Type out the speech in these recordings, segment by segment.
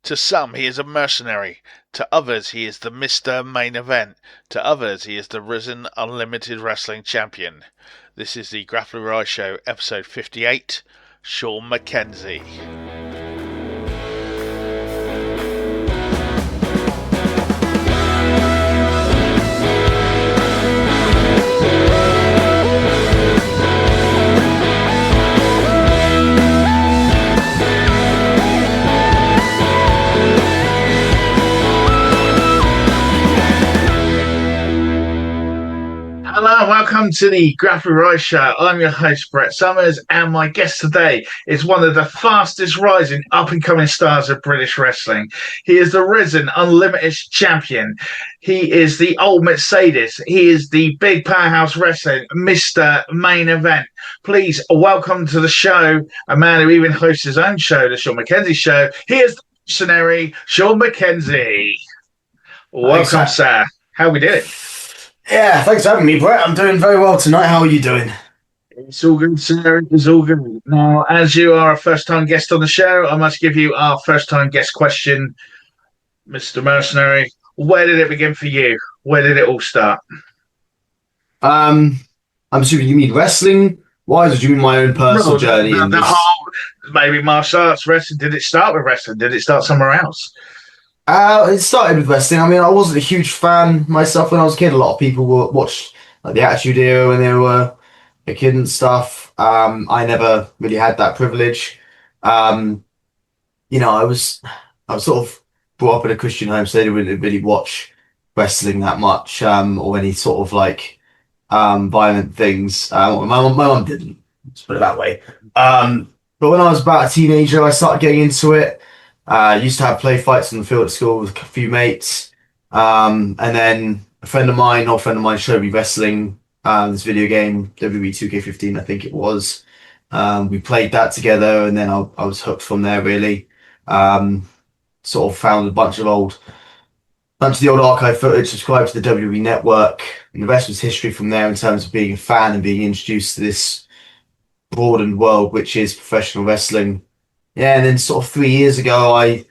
To some, he is a mercenary. To others, he is the Mr. Main Event. To others, he is the Rizen Unlimited Wrestling Champion. This is the Grappler Rise Show, episode 58, Sean MacKenzie. Hello, welcome to the Grappler Rise Show. I'm your host, Brett Summers, and my guest today is one of the fastest rising up-and-coming stars of British wrestling. He is the Rizen Unlimited Champion. He is the old Mercedes. He is the big powerhouse wrestling Mr. Main Event. Please welcome to the show a man who even hosts his own show, the Sean MacKenzie Show. He is the mercenary, Sean MacKenzie. Welcome, sir. How are we doing? Yeah, thanks for having me, Brett. I'm doing very well tonight. How are you doing? It's all good, sir. It's all good. Now, as you are a first-time guest on the show, I must give you our first-time guest question, Mr. Mercenary. Where did it begin for you? Where did it all start? I'm assuming you mean wrestling-wise, or do you mean my own personal journey? The whole, maybe martial arts, wrestling. Did it start with wrestling? Did it start somewhere else? It started with wrestling. I mean, I wasn't a huge fan myself when I was a kid. A lot of people watched like the Attitude Era when they were a kid and stuff. I never really had that privilege. I was sort of brought up in a Christian home, so they didn't really watch wrestling that much, or any sort of like violent things. My mum didn't. Let's put it that way. But when I was about a teenager, I started getting into it. Used to have play fights on the field at school with a few mates. And then an old friend of mine showed me wrestling, this video game, WWE 2K15, I think it was. We played that together, and then I was hooked from there, really. Sort of found a bunch of the old archive footage, subscribed to the WWE network, and the rest was history from there in terms of being a fan and being introduced to this broadened world, which is professional wrestling. Yeah, and then sort of 3 years ago, I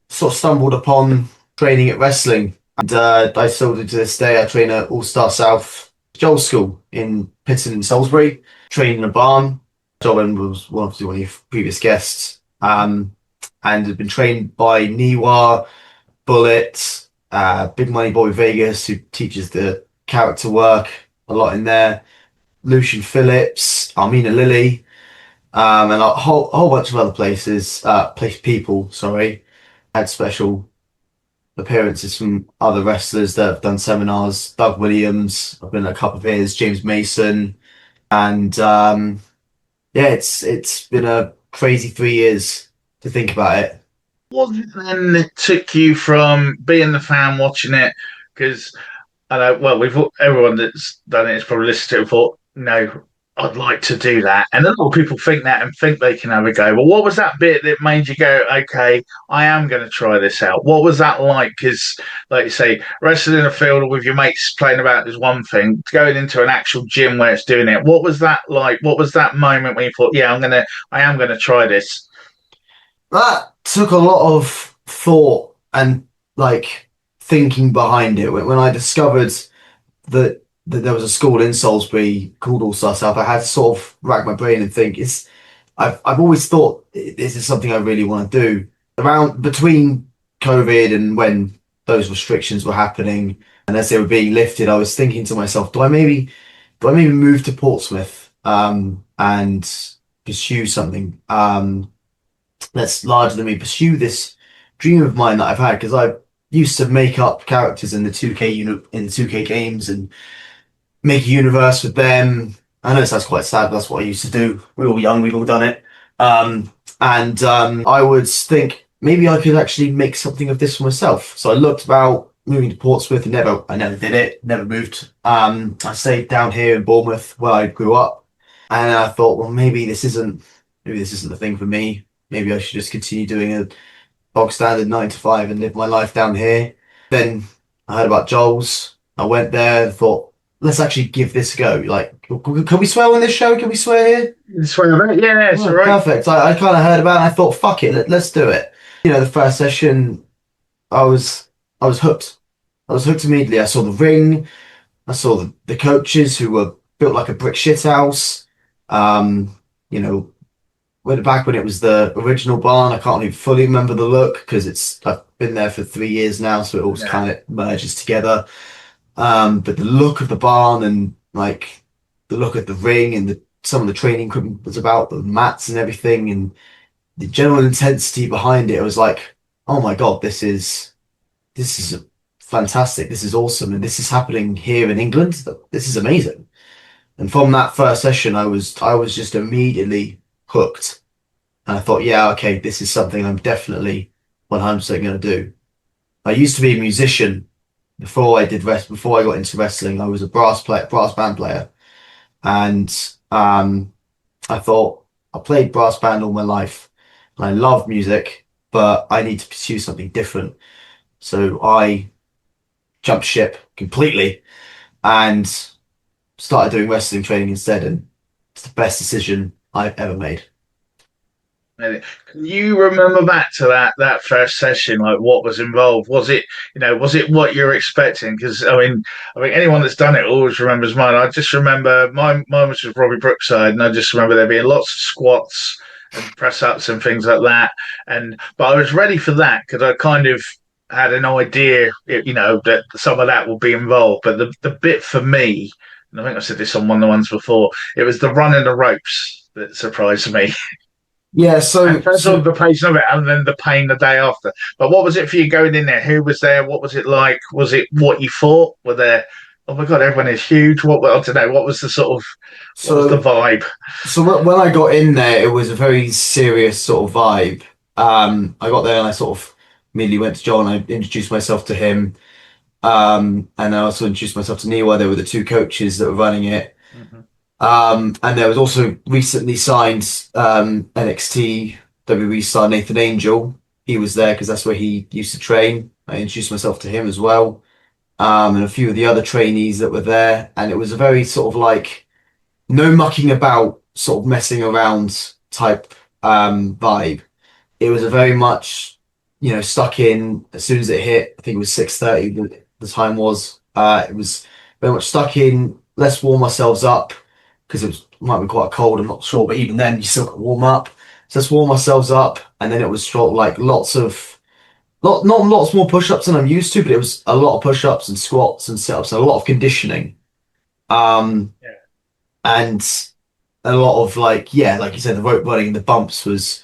sort of stumbled upon training at wrestling. And I still do to this day. I train at All Star South Joel's School in Pitton in Salisbury, train in a barn. Joel was one of your previous guests. And had been trained by Niwa, Bullet, Big Money Bobby Vegas, who teaches the character work a lot in there, Lucian Phillips, Armina Lilly, and a whole bunch of other people, had special appearances from other wrestlers that have done seminars. Doug Williams, I've been at a couple of his, James Mason, and it's been a crazy 3 years to think about it. What was it then that took you from being the fan watching it? Because I know, well, everyone that's done it has probably listened to it and thought, no, I'd like to do that. And a lot of people think that and think they can have a go. But what was that bit that made you go, okay, I am going to try this out? What was that like? Because, like you say, wrestling in a field with your mates playing about is one thing. Going into an actual gym where it's doing it, what was that like? What was that moment when you thought, yeah, I am going to try this? That took a lot of thought and like thinking behind it. When I discovered that there was a school in Salisbury called All Star South, I had to sort of rack my brain and think, I've always thought this is something I really want to do. Around between COVID and when those restrictions were happening and as they were being lifted, I was thinking to myself, do I maybe move to Portsmouth and pursue something that's larger than me, pursue this dream of mine that I've had, because I used to make up characters in the 2K games and make a universe with them. I know it sounds quite sad, but that's what I used to do. We were all young, we've all done it. I would think maybe I could actually make something of this for myself. So I looked about moving to Portsmouth and I never did it, never moved. I stayed down here in Bournemouth where I grew up. And I thought, well, maybe this isn't the thing for me. Maybe I should just continue doing a bog standard 9 to 5 and live my life down here. Then I heard about Joel's. I went there and thought, let's actually give this a go. Like, Can we swear on this show? Can we swear here? Yeah, it's all Oh, right. perfect. I kind of heard about it and I thought, fuck it, let's do it. The first session, I was I was hooked. I was hooked immediately. I saw the ring. I saw the coaches who were built like a brick shit house. Um, you know, went back when it was the original barn. I can't even fully remember the look because I've been there for 3 years now, so it all Yeah. kind of merges together. But the look of the barn and like the look of the ring and some of the training equipment was about the mats and everything and the general intensity behind it. It was like, oh my God, this is fantastic. This is awesome, and this is happening here in England. This is amazing. And from that first session, I was just immediately hooked, and I thought, yeah, okay, this is something I'm definitely 100% going to do. I used to be a musician before I got into wrestling. I was a brass band player, and I thought I played brass band all my life, and I love music, but I need to pursue something different. So I jumped ship completely and started doing wrestling training instead, and it's the best decision I've ever made. And can you remember back to that first session? Like, what was involved? Was it what you're expecting? Because I mean, anyone that's done it always remembers mine. I just remember mine was with Robbie Brookside, and I just remember there being lots of squats and press ups and things like that. But I was ready for that because I kind of had an idea, that some of that would be involved. But the bit for me, and I think I said this on one of the ones before, it was the running the ropes that surprised me. Yeah, And first of all, the pace of it, and then the pain the day after. But what was it for you going in there? Who was there? What was it like? Was it what you thought? Were there? Oh my god, everyone is huge. I don't know. What was the sort of? What was the so vibe? when I got in there, it was a very serious sort of vibe. I got there and I sort of immediately went to John. I introduced myself to him, and I also introduced myself to Niwa. They were the two coaches that were running it. Mm-hmm. And there was also recently signed NXT WWE star Nathan Angel. He was there because that's where he used to train. I introduced myself to him as well, and a few of the other trainees that were there. And it was a very sort of like no mucking about, sort of messing around type vibe. It was a very much, stuck in as soon as it hit. I think it was 6:30. The time was. It was very much stuck in. Let's warm ourselves up because might be quite cold. I'm not sure, but even then, you still got to warm up. So let's warm ourselves up, and then it was sort of like not lots more push-ups than I'm used to, but it was a lot of push-ups and squats and sit-ups and a lot of conditioning. Um, Yeah. and a lot of like you said, the rope running and the bumps was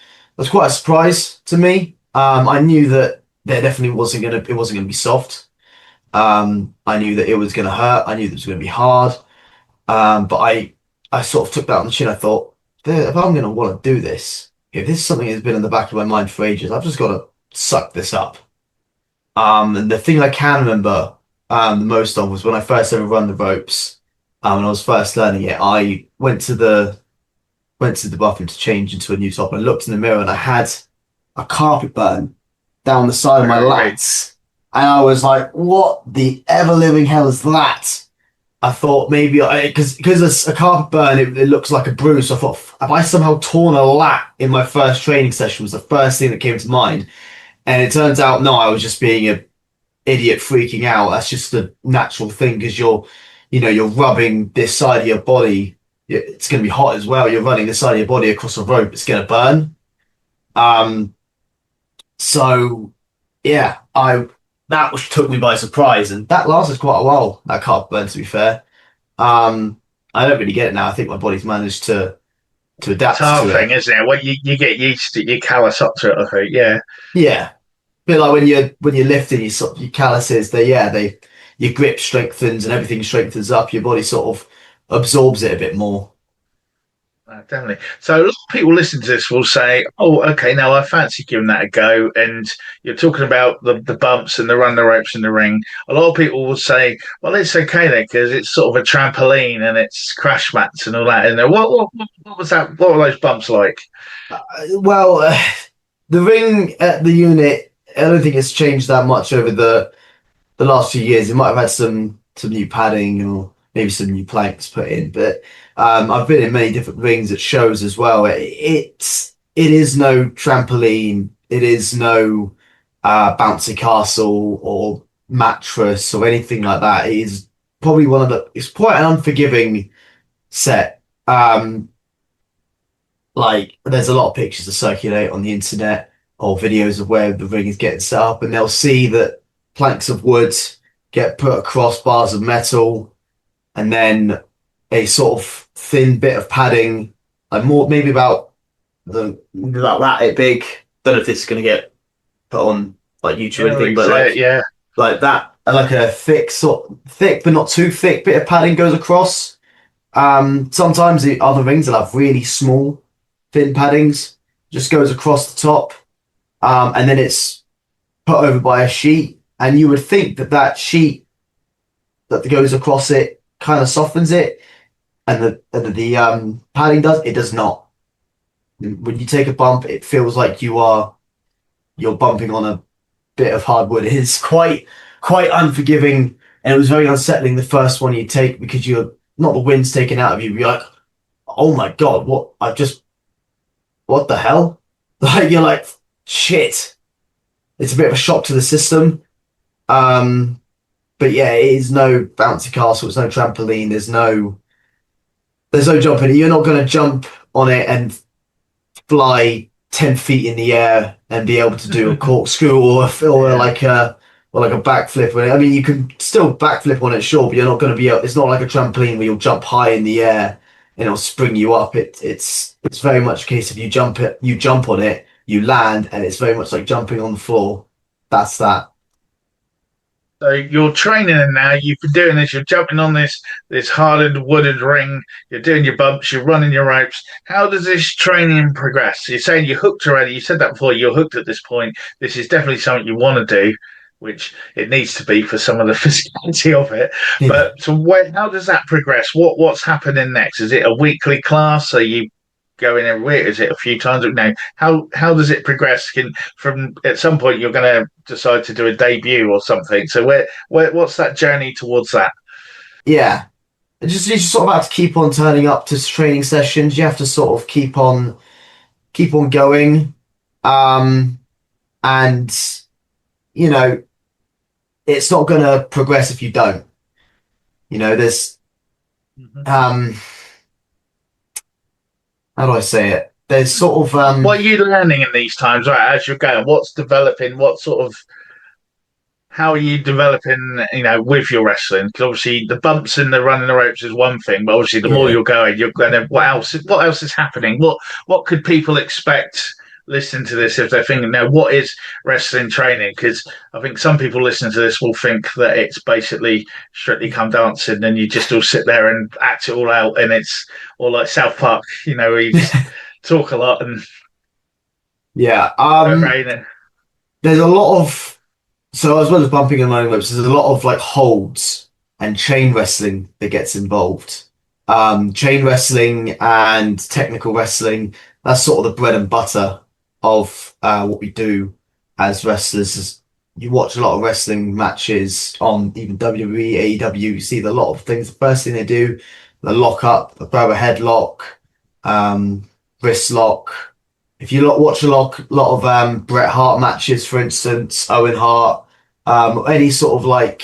quite a surprise to me. I knew that there definitely it wasn't gonna be soft. I knew that it was gonna hurt. I knew that it was gonna be hard. But I sort of took that on the chin. I thought, if I'm gonna want to do this, if this is something that's been in the back of my mind for ages, I've just got to suck this up. And the thing I can remember the most of was when I first ever run the ropes. When I was first learning it, I went to the bathroom to change into a new top and I looked in the mirror and I had a carpet burn down the side of my Right. lats. And I was like, what the ever living hell is that? I thought maybe because it's a carpet burn, it looks like a bruise. So I thought, have I somehow torn a lat in my first training session? Was the first thing that came to mind. And it turns out, no, I was just being an idiot freaking out. That's just a natural thing because you're rubbing this side of your body. It's going to be hot as well. You're running this side of your body across a rope. It's going to burn. Um, so yeah, took me by surprise, and that lasted quite a while. That carpet burn, to be fair. I don't really get it now. I think my body's managed to It's a adapt hard to thing, it. isn't it? When you get used to it, you callous up to it. I think, yeah. Yeah, bit like when you're lifting, your calluses, your grip strengthens and everything strengthens up. Your body sort of absorbs it a bit more. Definitely. So a lot of people listening to this will say, "Oh, okay, now I fancy giving that a go." And you're talking about the bumps and the run the ropes in the ring. A lot of people will say, "Well, it's okay then because it's sort of a trampoline and it's crash mats and all that." And what was that? What were those bumps like? Well, the ring at the unit, I don't think it's changed that much over the last few years. It might have had some new padding or maybe some new planks put in. But I've been in many different rings at shows as well. It is no trampoline. It is no bouncy castle or mattress or anything like that. It is probably it's quite an unforgiving set. Like there's a lot of pictures that circulate on the internet or videos of where the ring is getting set up, and they'll see that planks of wood get put across bars of metal, and then a sort of thin bit of padding, like more maybe about that big. Don't know if this is going to get put on like YouTube or anything, but like yeah, like that, like a thick but not too thick bit of padding goes across. Sometimes the other rings will have really small, thin paddings, just goes across the top, and then it's put over by a sheet. And you would think that that sheet that goes across it kind of softens it, and the padding does. It does not. When you take a bump, it feels like you're bumping on a bit of hardwood. It is quite unforgiving, and it was very unsettling the first one you take because you're not the wind's taken out of you. You're like, oh my god, what the hell? Like you're like, shit. It's a bit of a shock to the system. But yeah, it is no bouncy castle. It's no trampoline. There's no jumping. You're not going to jump on it and fly 10 feet in the air and be able to do a corkscrew or like a backflip. I mean, you can still backflip on it, sure, but you're not going to be. It's not like a trampoline where you'll jump high in the air and it'll spring you up. It's very much a case of you jump on it, you land, and it's very much like jumping on the floor. That's that. so you're training and now. You've been doing this. You're jumping on this hardened wooden ring. You're doing your bumps. You're running your ropes. How does this training progress? You're saying you're hooked already. You said that before. You're hooked at this point. This is definitely something you want to do, which it needs to be for some of the physicality of it. Yeah. But so how does that progress? What's happening next? Is it a weekly class? Are you going every week? Is it a few times? No. How does it progress? From at some point you're going to decide to do a debut or something. So what's that journey towards that? Yeah. You just sort of have to keep on turning up to training sessions. You have to sort of keep on going. And you know, it's not going to progress if you don't. There's how do I say it? There's sort of What are you learning in these times, right? As you're going, what's developing? What sort of how are you developing? With your wrestling, because obviously the bumps and the running the ropes is one thing, but obviously the more yeah. you're going, you're going to what else is happening? What could people expect listening to this if they're thinking now what is wrestling training? Because I think some people listening to this will think that it's basically strictly come dancing and you just all sit there and act it all out, and it's all like South Park, where you just talk a lot and Yeah. training. There's a lot of so as well as bumping and running ropes, there's a lot of like holds and chain wrestling that gets involved. Chain wrestling and technical wrestling, that's sort of the bread and butter of what we do as wrestlers. You watch a lot of wrestling matches on even WWE, AEW, you see a lot of things. The first thing they do, the lock up, the throw a headlock, wrist lock. If you watch a lot of Bret Hart matches, for instance, Owen Hart, any sort of like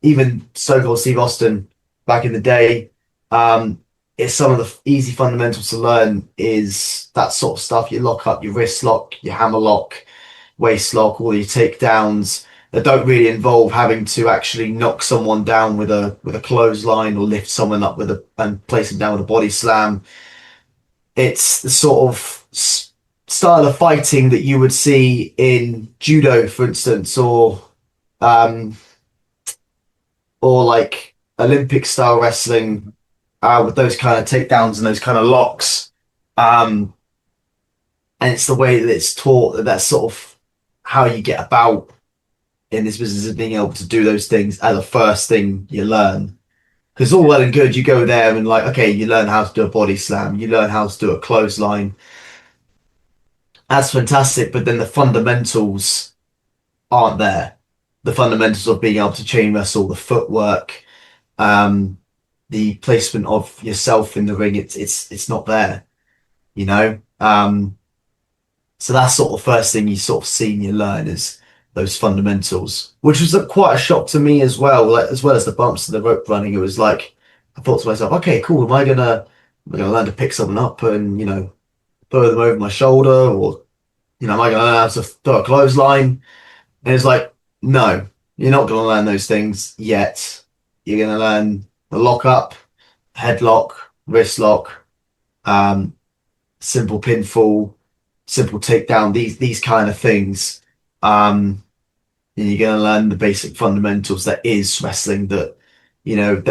even Stone Cold Steve Austin back in the day, it's some of the easy fundamentals to learn is that sort of stuff. You lock up, your wrist lock, your hammer lock, waist lock, all your takedowns that don't really involve having to actually knock someone down with a clothesline or lift someone up and place them down with a body slam. It's the sort of style of fighting that you would see in judo, for instance, um, or like Olympic style wrestling with those kind of takedowns and those kind of locks. And it's the way that it's taught that's sort of how you get about in this business of being able to do those things as a first thing you learn. Because all well and good, you go there and like, okay, you learn how to do a body slam, you learn how to do a clothesline. That's fantastic, but then the fundamentals aren't there. The fundamentals of being able to chain wrestle, the footwork, the placement of yourself in the ring, it's not there, you know. So that's sort of the first thing you sort of see and you learn is those fundamentals, which was quite a shock to me as well. Like, as well as the bumps and the rope running, it was like I thought to myself, okay, cool. Am I gonna learn to pick someone up and throw them over my shoulder, or am I gonna learn how to throw a clothesline? And it's like, no, you're not gonna learn those things yet. You're gonna learn the lock up, headlock, wrist lock, um, simple pinfall, simple takedown, these kind of things. And you're going to learn the basic fundamentals that is wrestling, that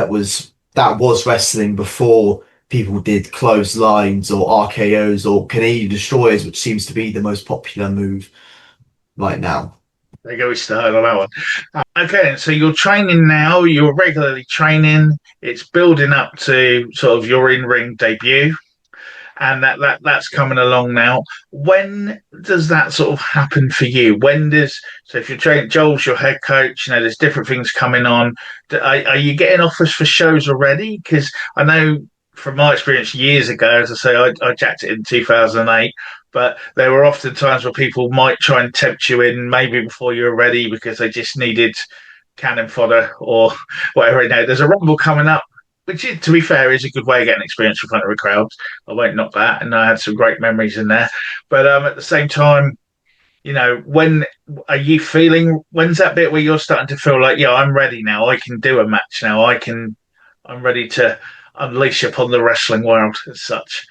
was wrestling before people did clotheslines or RKOs or Canadian destroyers, which seems to be the most popular move right now. There you go, we started on that one. Okay, so you're training now, you're regularly training, it's building up to sort of your in-ring debut, and that's coming along now. When does that sort of happen for you? So if you're training, Joel's your head coach, there's different things coming on. Are you getting offers for shows already? Because I know from my experience years ago, as I say, I jacked it in 2008. But there were often times where people might try and tempt you in maybe before you were ready because they just needed cannon fodder or whatever. There's a rumble coming up, which, to be fair, is a good way of getting experience in front of a crowd. I won't knock that, and I had some great memories in there. But at the same time, when are you feeling? When's that bit where you're starting to feel like, yeah, I'm ready now. I can do a match now. I'm ready to unleash upon the wrestling world as such.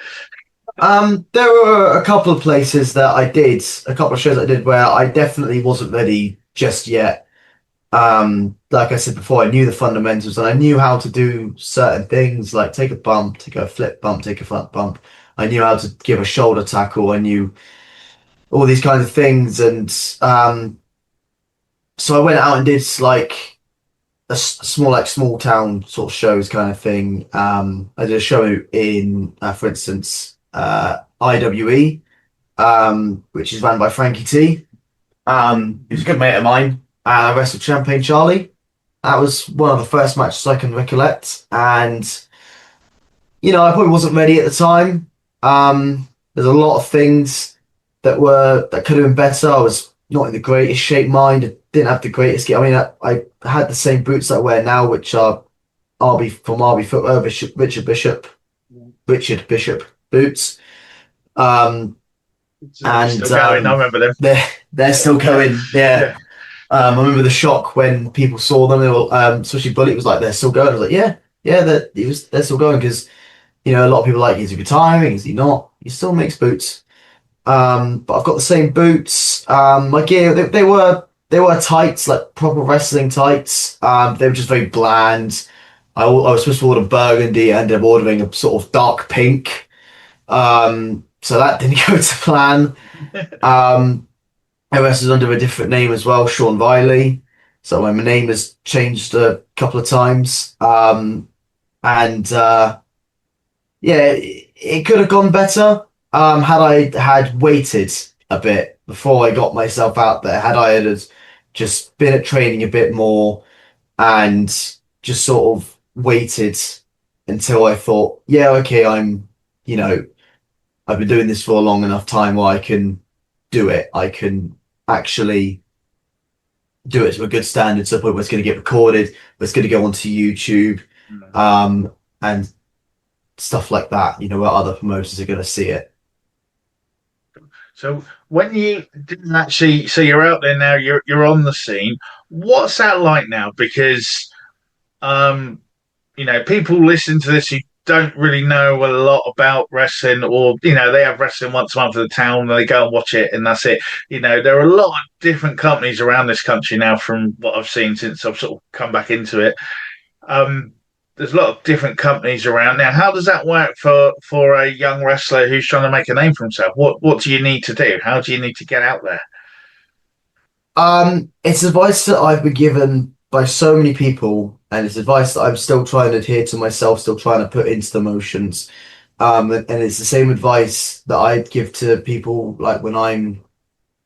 There were a couple of places that I did, a couple of shows I did where I definitely wasn't ready just yet. Like I said before, I knew the fundamentals and I knew how to do certain things like take a bump, take a flip bump, take a front bump. I knew how to give a shoulder tackle. I knew all these kinds of things. And so I went out and did like small town sort of shows kind of thing. I did a show in, for instance, IWE, which is run by Frankie T. He's a good mate of mine. I wrestled Champagne Charlie. That was one of the first matches I can recollect. And, I probably wasn't ready at the time. There's a lot of things that could have been better. I was not in the greatest shape mind. I didn't have the greatest gear. I mean, I had the same boots that I wear now, which are RB Footwear, Richard Bishop boots. And still going. I remember them. They're still going. Yeah. I remember the shock when people saw them. They were, especially Bullet was like, they're still going. I was like, yeah, they're still going because a lot of people are like, is he retiring? Is he not? He still makes boots. But I've got the same boots. My gear, they were tights, like proper wrestling tights. They were just very bland. I was supposed to order burgundy. I ended up ordering a sort of dark pink. So that didn't go to plan. I wrestled under a different name as well, Sean Viley. So my name has changed a couple of times. And yeah, it could have gone better had I had waited a bit before I got myself out there. Had I had just been at training a bit more and just sort of waited until I thought, yeah, okay, I've been doing this for a long enough time where I can do it. I can actually do it to a good standard, to the point where it's going to get recorded, where it's going to go onto YouTube, and stuff like that, where other promoters are going to see it. So when you didn't actually, so you're out there now, you're on the scene. What's that like now? Because people listen to this who don't really know a lot about wrestling, or they have wrestling once a month in the town and they go and watch it and that's it. There are a lot of different companies around this country now, from what I've seen since I've sort of come back into it. There's a lot of different companies around now. How does that work for a young wrestler who's trying to make a name for himself? What do you need to do? How do you need to get out there? It's advice that I've been given by so many people, and it's advice that I'm still trying to adhere to myself, still trying to put into the motions. And it's the same advice that I give to people like when I'm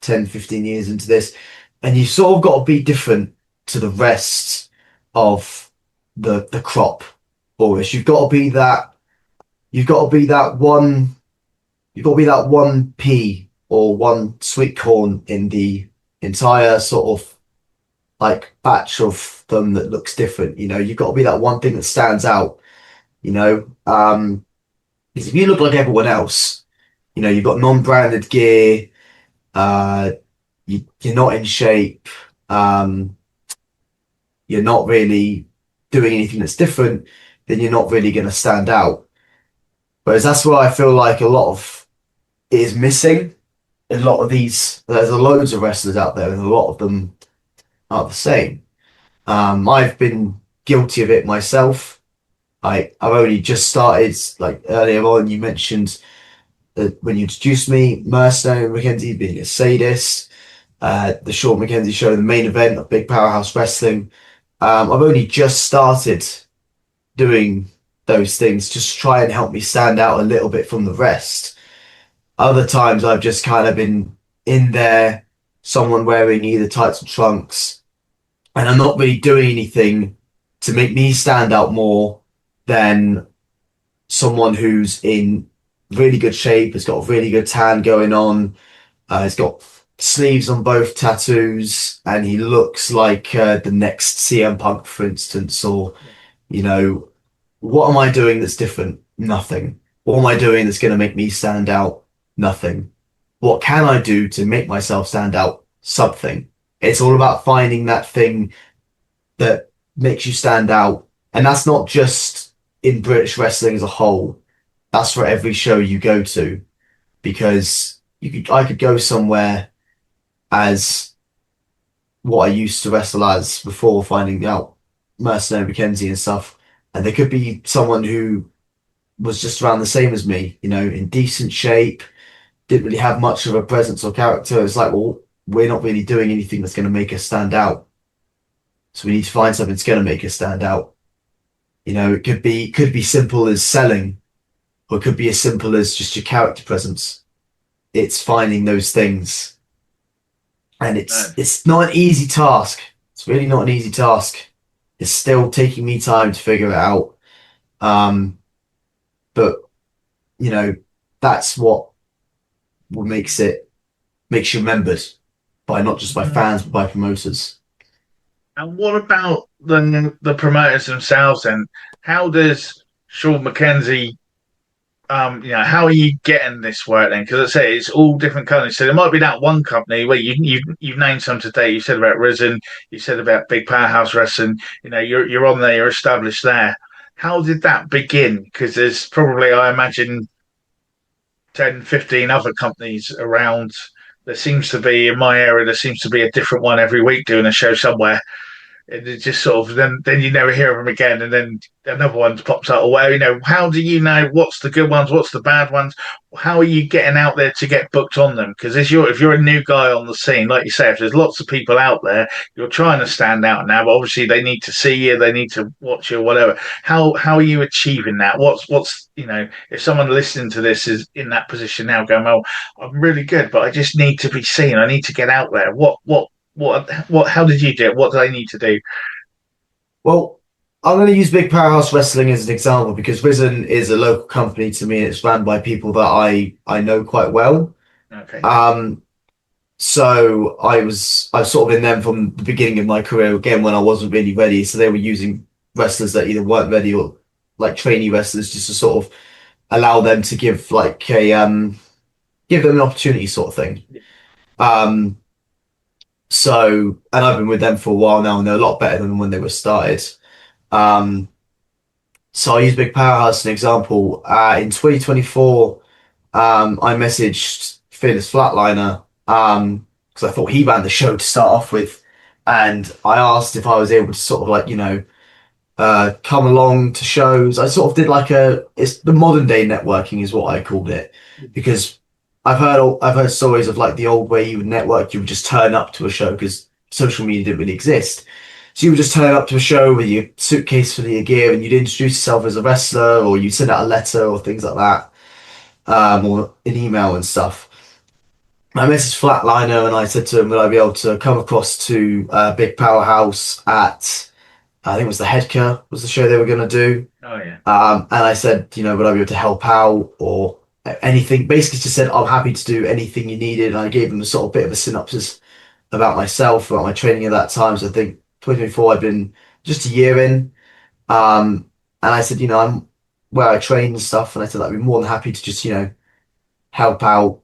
10, 15 years into this. And you sort of got to be different to the rest of the crop Boris. You've got to be that one. You've got to be that one pea or one sweet corn in the entire sort of like batch of them that looks different. You've got to be that one thing that stands out. You know, because if you look like everyone else, you've got non-branded gear. Uh, you're not in shape. Um, you're not really doing anything that's different. Then you're not really going to stand out. Whereas that's where I feel like a lot of it is missing. A lot of these, there's loads of wrestlers out there, and a lot of them are the same. I've been guilty of it myself. I've only just started, like earlier on, you mentioned that when you introduced me, Mercenary MacKenzie being a sadist, the Sean MacKenzie show, the main event of Big Powerhouse Wrestling. I've only just started doing those things just to try and help me stand out a little bit from the rest. Other times I've just kind of been in there, someone wearing either tights or trunks, and I'm not really doing anything to make me stand out more than someone who's in really good shape, has got a really good tan going on, has got sleeves on both tattoos, and he looks like the next CM Punk, for instance, or, you know, what am I doing that's different? Nothing. What am I doing that's going to make me stand out? Nothing. What can I do to make myself stand out? Something. It's all about finding that thing that makes you stand out. And that's not just in British wrestling as a whole. That's for every show you go to. Because I could go somewhere as what I used to wrestle as before finding out Mercenary MacKenzie and stuff. And there could be someone who was just around the same as me, in decent shape, didn't really have much of a presence or character. It's like, well, we're not really doing anything that's going to make us stand out. So we need to find something that's going to make us stand out. It could be simple as selling, or it could be as simple as just your character presence. It's finding those things. And it's not an easy task. It's really not an easy task. It's still taking me time to figure it out. But that's what makes you remembered by not just by fans but by promoters. And what about the promoters themselves? And how does Sean MacKenzie, how are you getting this work then? Because I say it's all different companies. So there might be that one company where you've named some today. You said about Rizen, you said about Big Powerhouse Wrestling. You're on there, you're established there. How did that begin? Because there's probably, I imagine, 10, 15 other companies around. There seems to be, in my area, there seems to be a different one every week doing a show somewhere. And it just sort of, then you never hear of them again, and then another one pops up. Or where, how do you know what's the good ones, what's the bad ones? How are you getting out there to get booked on them? Because if you're a new guy on the scene, like you say, if there's lots of people out there, you're trying to stand out now, but obviously they need to see you, they need to watch you, or whatever. How are you achieving that? What's if someone listening to this is in that position now, going, well, I'm really good, but I just need to be seen. I need to get out there. How did you do it? What do I need to do? Well, I'm going to use Big Powerhouse Wrestling as an example because Rizen is a local company to me. And it's run by people that I know quite well. Okay. So I was sort of in them from the beginning of my career again when I wasn't really ready. So they were using wrestlers that either weren't ready or like trainee wrestlers just to sort of allow them to give like give them an opportunity sort of thing. And I've been with them for a while now, and they're a lot better than when they were started. So I use Big Powerhouse as an example. In 2024, I messaged Fearless Flatliner because I thought he ran the show to start off with, and I asked if I was able to sort of like come along to shows. I sort of did it's the modern day networking is what I called it, because I've heard stories of like the old way you would network. You would just turn up to a show because social media didn't really exist. So you would just turn up to a show with your suitcase full of your gear, and you'd introduce yourself as a wrestler, or you'd send out a letter or things like that, or an email and stuff. I messaged Flatliner and I said to him, would I be able to come across to Big Powerhouse at I think it was the Headker was the show they were going to do. Oh yeah. And I said, would I be able to help out or anything? Basically, just said I'm happy to do anything you needed. And I gave them a sort of bit of a synopsis about myself, about my training at that time. So I think 2024, I've been just a year in. And I said, I'm where I train and stuff. And I said, I'd be more than happy to just, help out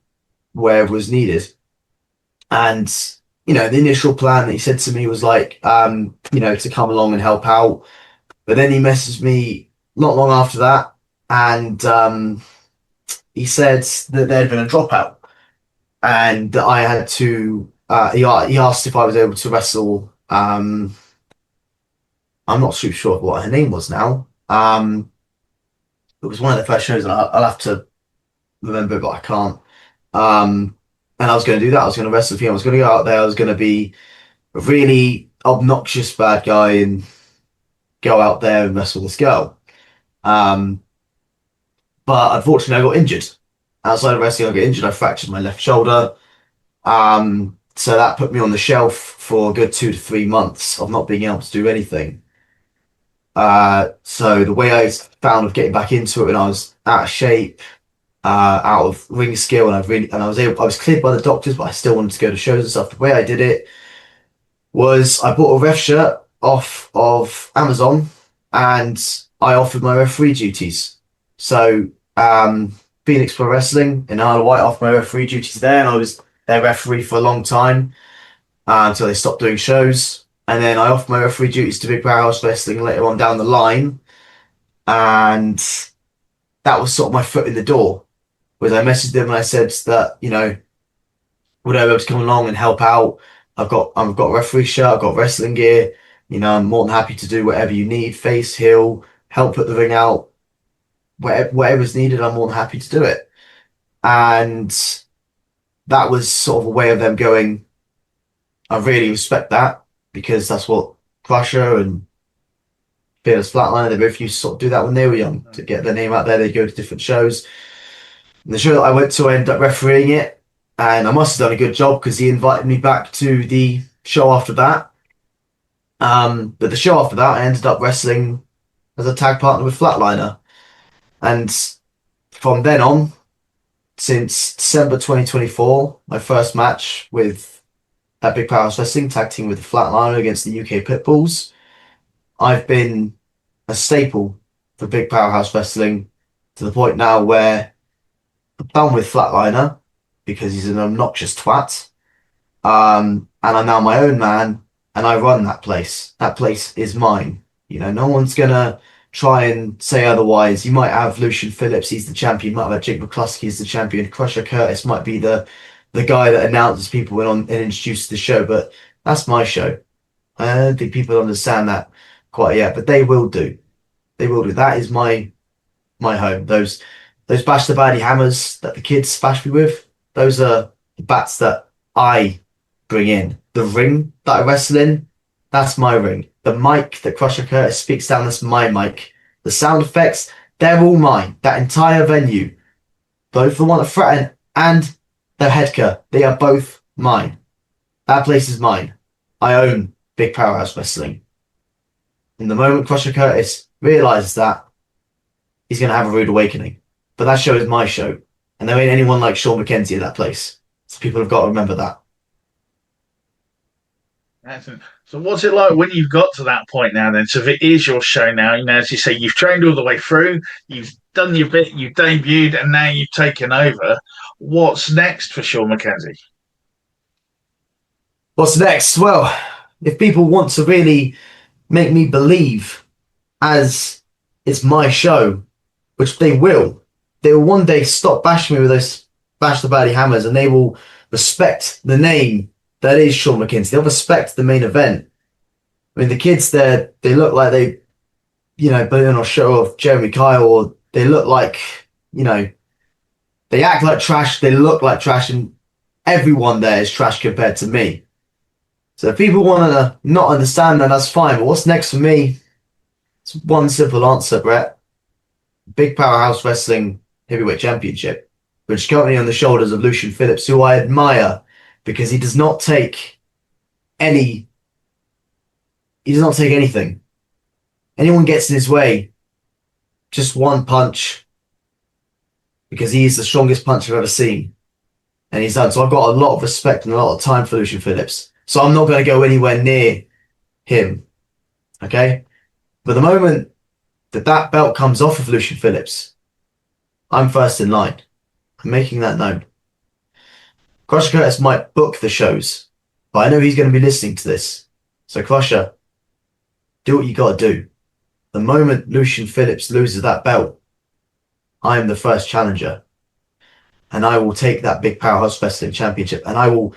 wherever was needed. And, the initial plan that he said to me was like, to come along and help out. But then he messaged me not long after that. And he said that there had been a dropout and that I had to, he asked if I was able to wrestle. I'm not too sure what her name was now. It was one of the first shows, and I'll have to remember, but I can't. And I was going to do that. I was going to wrestle him. I was going to go out there. I was going to be a really obnoxious bad guy and go out there and wrestle this girl. But unfortunately, I got injured. Outside of wrestling, I got injured. I fractured my left shoulder. So that put me on the shelf for a good 2 to 3 months of not being able to do anything. So the way I found of getting back into it when I was out of shape, out of ring skill, and I was cleared by the doctors, but I still wanted to go to shows and stuff. The way I did it was I bought a ref shirt off of Amazon and I offered my referee duties. So Phoenix Pro Wrestling in Isle of Wight offered my referee duties there, and I was their referee for a long time until they stopped doing shows. And then I offered my referee duties to Big Powerhouse Wrestling later on down the line. And that was sort of my foot in the door. Was I messaged them and I said that, would I be able to come along and help out? I've got a referee shirt, I've got wrestling gear, I'm more than happy to do whatever you need, face, heel, help put the ring out, whatever's needed, I'm more than happy to do it. And that was sort of a way of them going, I really respect that, because that's what Crusher and Fearless Flatliner, they both used to sort of do that when they were young, to get their name out there. They'd go to different shows. And the show that I went to, I ended up refereeing it, and I must have done a good job because he invited me back to the show after that. But the show after that, I ended up wrestling as a tag partner with Flatliner. And from then on, since December 2024, my first match with Big Powerhouse Wrestling, tag team with the Flatliner against the UK Pitbulls, I've been a staple for Big Powerhouse Wrestling to the point now where I'm done with Flatliner because he's an obnoxious twat. And I'm now my own man and I run that place. That place is mine. No one's going to try and say otherwise. You might have Lucian Phillips, he's the champion. You might have Jake McCluskey, he's the champion. Crusher Curtis might be the guy that announces people and introduces the show, but that's my show. I don't think people understand that quite yet, but they will do. They will do. That is my home. Those bash the baddie hammers that the kids bash me with, those are the bats that I bring in. The ring that I wrestle in, that's my ring. The mic that Crusher Curtis speaks down, that's my mic. The sound effects, they're all mine. That entire venue, both the one at Fratton and the Headker, they are both mine. That place is mine. I own Big Powerhouse Wrestling. And the moment Crusher Curtis realizes that, he's going to have a rude awakening. But that show is my show. And there ain't anyone like Sean MacKenzie at that place. So people have got to remember that. Excellent. So what's it like when you've got to that point now then? So if it is your show now, as you say, you've trained all the way through, you've done your bit, you've debuted, and now you've taken over. What's next for Sean MacKenzie? What's next? Well, if people want to really make me believe as it's my show, which they will one day stop bashing me with those bash the baddie hammers, and they will respect the name that is Sean MacKenzie. They'll respect the main event. I mean, the kids there, they look like they, put in a show of Jeremy Kyle, or they look like, they act like trash, they look like trash, and everyone there is trash compared to me. So if people want to not understand that, that's fine. But what's next for me? It's one simple answer, Brett. Big Powerhouse Wrestling Heavyweight Championship, which is currently on the shoulders of Lucian Phillips, who I admire because he does not take anything. Anyone gets in his way, just one punch, because he is the strongest punch I've ever seen. And he's done. So I've got a lot of respect and a lot of time for Lucian Phillips. So I'm not going to go anywhere near him. Okay? But the moment that belt comes off of Lucian Phillips, I'm first in line. I'm making that known. Crusher Curtis might book the shows, but I know he's going to be listening to this. So Crusher, do what you got to do. The moment Lucian Phillips loses that belt, I am the first challenger. And I will take that Big Powerhouse Wrestling Championship and I will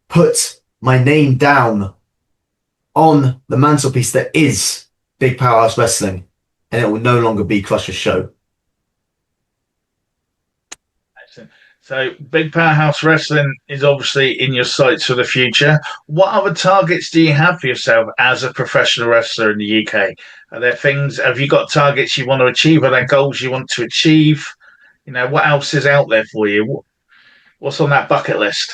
put my name down on the mantelpiece that is Big Powerhouse Wrestling, and it will no longer be Crusher's show. Excellent. So, Big Powerhouse Wrestling is obviously in your sights for the future. What other targets do you have for yourself as a professional wrestler in the UK? Are there things, have you got targets you want to achieve? Are there goals you want to achieve? What else is out there for you? What's on that bucket list?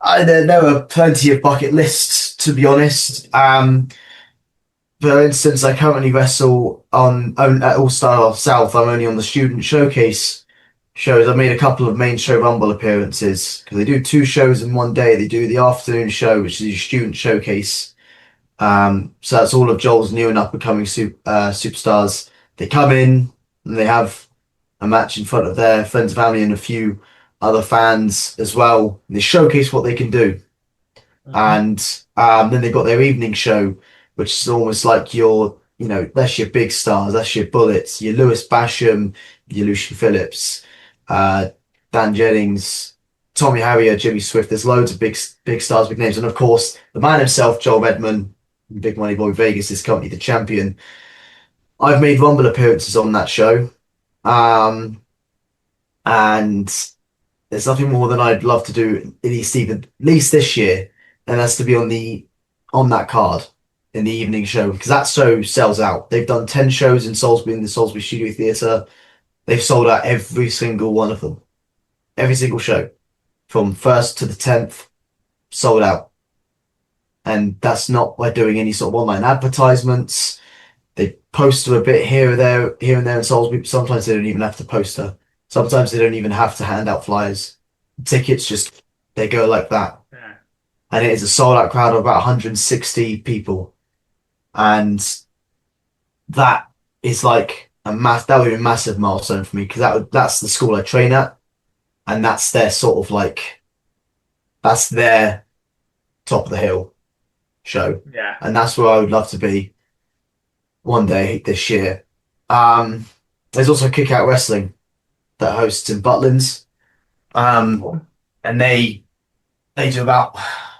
There are plenty of bucket lists, to be honest. For instance, I currently wrestle at All Star South. I'm only on the student showcase shows. I've made a couple of main show Rumble appearances because they do 2 shows in one day. They do the afternoon show, which is your student showcase. So that's all of Joel's new and up and coming superstars. They come in and they have a match in front of their friends, family, and a few other fans as well. They showcase what they can do. And then they've got their evening show, which is almost like that's your big stars, that's your Bullets, your Lewis Basham, your Lucian Phillips, Dan Jennings, Tommy Harrier, Jimmy Swift. There's loads of big stars, big names. And of course, the man himself, Joel Redman, Big Money Boy Vegas, is currently the champion. I've made Rumble appearances on that show. And there's nothing more than I'd love to do at least this year, and that's to be on that card in the evening show, because that show sells out. They've done 10 shows in Salisbury, in the Salisbury Studio Theatre. They've sold out every single one of them. Every single show. From 1st to the 10th, sold out. And that's not by doing any sort of online advertisements. They poster a bit here and there in Salisbury, but sometimes they don't even have to poster. Sometimes they don't even have to hand out flyers. Tickets they go like that. Yeah. And it is a sold out crowd of about 160 people. And that is like that would be a massive milestone for me, because that's the school I train at. And that's their sort of that's their top of the hill show. Yeah. And that's where I would love to be one day this year. There's also Kick Out Wrestling that hosts in Butlins. And they do about,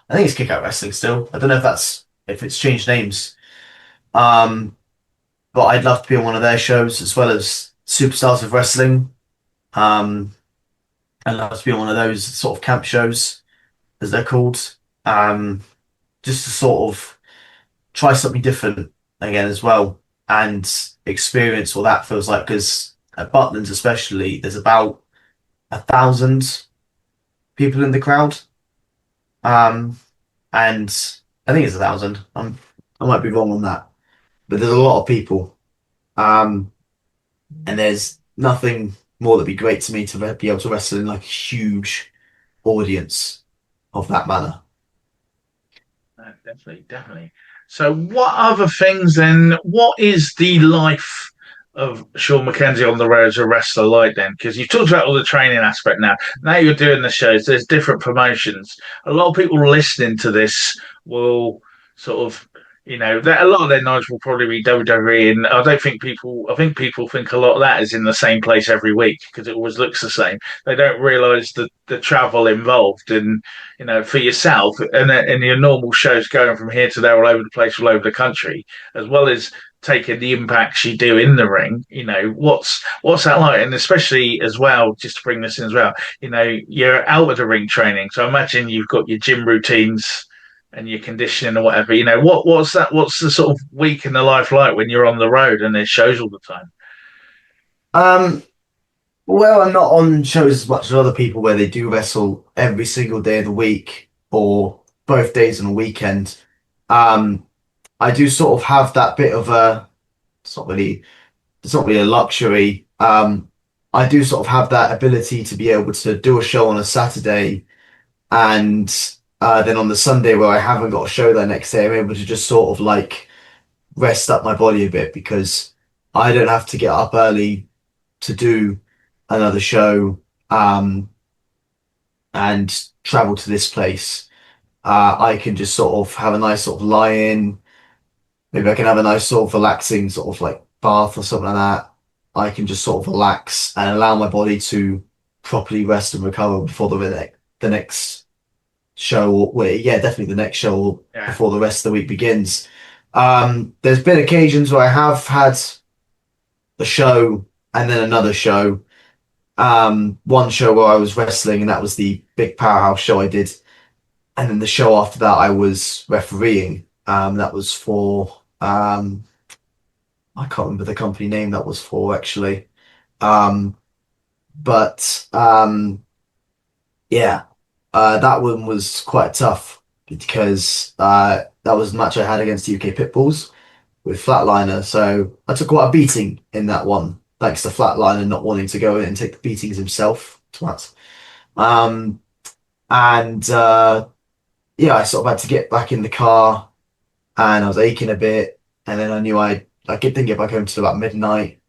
I think it's Kick Out Wrestling still. I don't know if it's changed names. But I'd love to be on one of their shows, as well as Superstars of Wrestling. I'd love to be on one of those sort of camp shows, as they're called. Just to sort of try something different again as well, and experience what that feels like, because at Butlins especially, there's about 1,000 people in the crowd. And I think it's 1,000. I might be wrong on that, but there's a lot of people. And there's nothing more that'd be great to me to be able to wrestle in like a huge audience of that manner. Definitely. So, what other things then? What is the life of Sean MacKenzie on the road as a wrestler like then? Because you've talked about all the training aspect now. Now you're doing the shows, there's different promotions. A lot of people listening to this will sort of, a lot of their knowledge will probably be WWE. And I think people think a lot of that is in the same place every week because it always looks the same. They don't realise the travel involved. And, for yourself and your normal shows going from here to there all over the place, all over the country, as well as taking the impacts you do in the ring, what's that like? And especially as well, just to bring this in as well, you're out of the ring training. So I imagine you've got your gym routines and your conditioning or whatever. What's the sort of week in the life like when you're on the road and there's shows all the time? Well, I'm not on shows as much as other people where they do wrestle every single day of the week or both days on a weekend. I do sort of have that bit of a It's not really a luxury. I do sort of have that ability to be able to do a show on a Saturday, and then on the Sunday where I haven't got a show that next day, I'm able to just sort of like rest up my body a bit because I don't have to get up early to do another show and travel to this place. I can just sort of have a nice sort of lie in. Maybe I can have a nice sort of relaxing sort of like bath or something like that. I can just sort of relax and allow my body to properly rest and recover before the next show. Or, well, yeah, definitely the next show Yeah. before the rest of the week begins. There's been occasions where I have had a show and then another show. One show where I was wrestling, and that was the big powerhouse show I did. And then the show after that, I was refereeing. That was for I can't remember the company name that was for actually. Um, but yeah, that one was quite tough because that was the match I had against UK Pitbulls with Flatliner. So I took quite a beating in that one, thanks to Flatliner not wanting to go in and take the beatings himself. Twat. Um, and yeah, I sort of had to get back in the car, and I was aching a bit, and then I knew I didn't get back home till about midnight.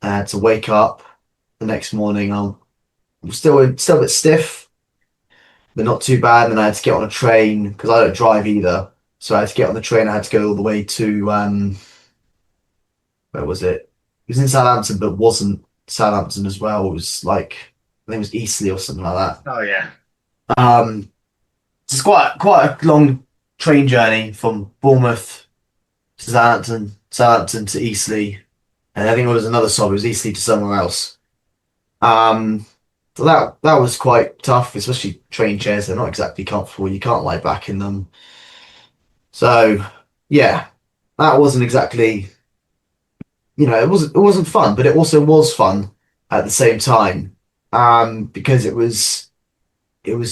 I had to wake up the next morning. I'm still a bit stiff, but not too bad. And then I had to get on a train because I don't drive either. So I had to get on the train. I had to go all the way to where was it? It was in Southampton, but wasn't Southampton as well. It was like I think it was Eastleigh or something like Oh yeah. that. It's quite a long train journey from Bournemouth to Southampton to Eastleigh, and I think it was another stop. It was Eastleigh to somewhere else. Um, so that was quite tough, especially train chairs. They're not exactly comfortable. You can't lie back in them. So yeah, that wasn't exactly, it wasn't fun, but it also was fun at the same time. Because it was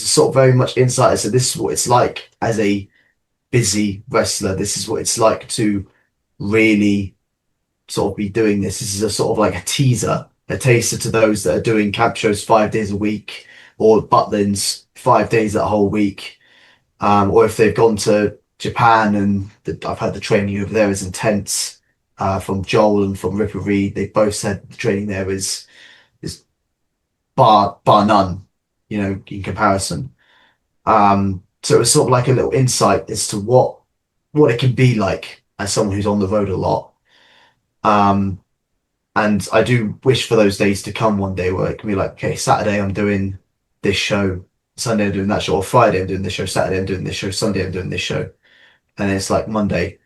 sort of very much insight. So this is what it's like as a busy wrestler. This is what it's like to really sort of be doing this. This is a sort of like a teaser, a taster to those that are doing camp shows 5 days a week or Butlins 5 days that whole week. Or if they've gone to Japan and I've had the training over there is intense. From Joel and from Ripper Reed, they both said the training there is bar none, in comparison. So it was sort of like a little insight as to what it can be like as someone who's on the road a lot. Um, and I do wish for those days to come one day where it can be like, okay, Saturday I'm doing this show, Sunday I'm doing that show, or Friday I'm doing this show, Saturday I'm doing this show, Sunday I'm doing this show. And then it's like Monday,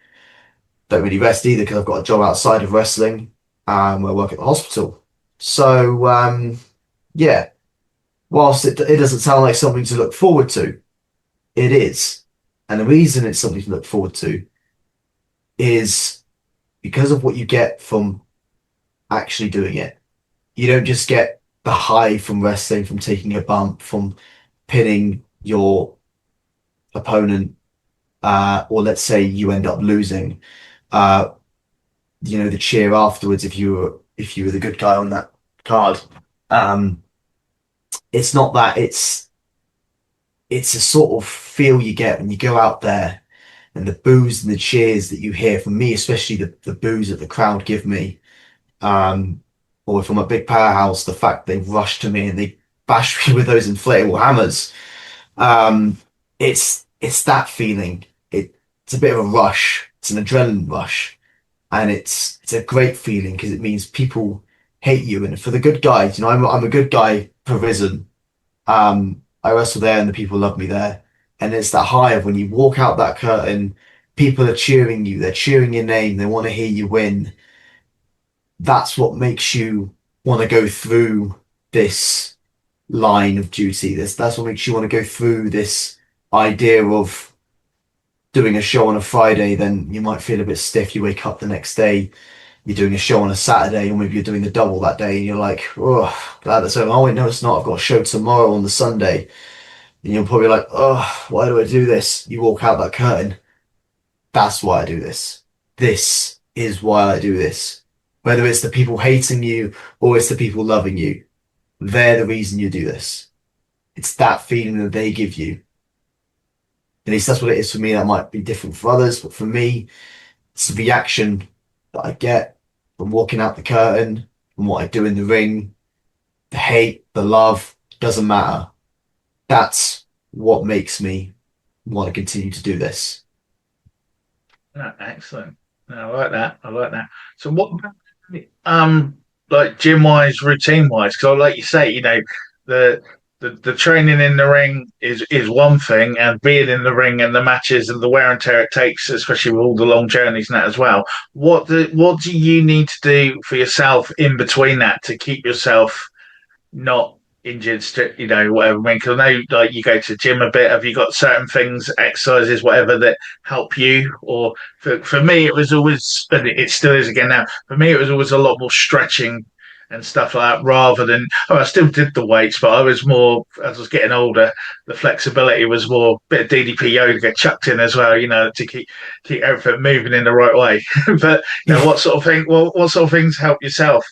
don't really rest either because I've got a job outside of wrestling, where I work at the hospital. So yeah, whilst it doesn't sound like something to look forward to, it is. And the reason it's something to look forward to is because of what you get from actually doing it. You don't just get the high from wrestling, from taking a bump, from pinning your opponent, or let's say you end up losing. Uh, the cheer afterwards if you were the good guy on that card. Um, it's not that. It's a sort of feel you get when you go out there and the boos and the cheers that you hear from me, especially the boos that the crowd give me. Or if I'm a big powerhouse, the fact they rush to me and they bash me with those inflatable hammers. Um, it's that feeling. It's a bit of a rush. It's an adrenaline rush, and it's a great feeling because it means people hate you. And for the good guys, I'm a good guy for Rizen. I wrestle there, and the people love me there. And it's that high of when you walk out that curtain, people are cheering you. They're cheering your name. They want to hear you win. That's what makes you want to go through this line of duty. That's what makes you want to go through this idea of doing a show on a Friday. Then you might feel a bit stiff. You wake up the next day, you're doing a show on a Saturday, or maybe you're doing the double that day, and you're like, oh, glad that's over. Oh wait, no, it's not. I've got a show tomorrow on the Sunday. And you're probably like, oh, why do I do this? You walk out that curtain. That's why I do this. This is why I do this. Whether it's the people hating you or it's the people loving you, they're the reason you do this. It's that feeling that they give you. At least that's what it is for me. That might be different for others, but for me, it's the reaction that I get from walking out the curtain, from what I do in the ring, the hate, the love, doesn't matter. That's what makes me want to continue to do this. Excellent. No, I like that. I like that. So what about like gym wise, routine wise? Because like you say, the the training in the ring is one thing, and being in the ring and the matches and the wear and tear it takes, especially with all the long journeys and that as well. What do you need to do for yourself in between that to keep yourself not injured, whatever. I mean, because I know like you go to the gym a bit. Have you got certain things, exercises, whatever, that help you? Or for me, it was always, and it still is again now. For me, it was always a lot more stretching and stuff like that, rather than. Oh, I still did the weights, but I was more as I was getting older. The flexibility was more bit of DDP yoga get chucked in as well, to keep everything moving in the right way. But what sort of thing? Well, what sort of things help yourself?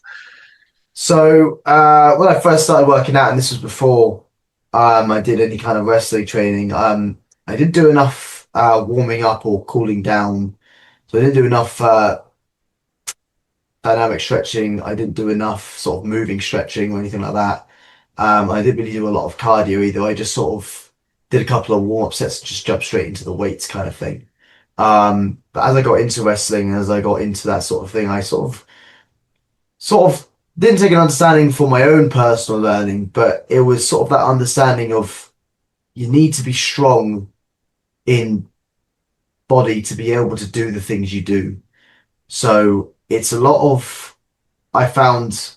So when I first started working out, and this was before I did any kind of wrestling training, I didn't do enough warming up or cooling down. So I didn't do enough dynamic stretching. I didn't do enough sort of moving stretching or anything like that. I didn't really do a lot of cardio either. I just sort of did a couple of warm-up sets, just jump straight into the weights kind of thing. But as I got into wrestling, as I got into that sort of thing, I sort of didn't take an understanding for my own personal learning, but it was sort of that understanding of you need to be strong in body to be able to do the things you do. So it's a lot of, I found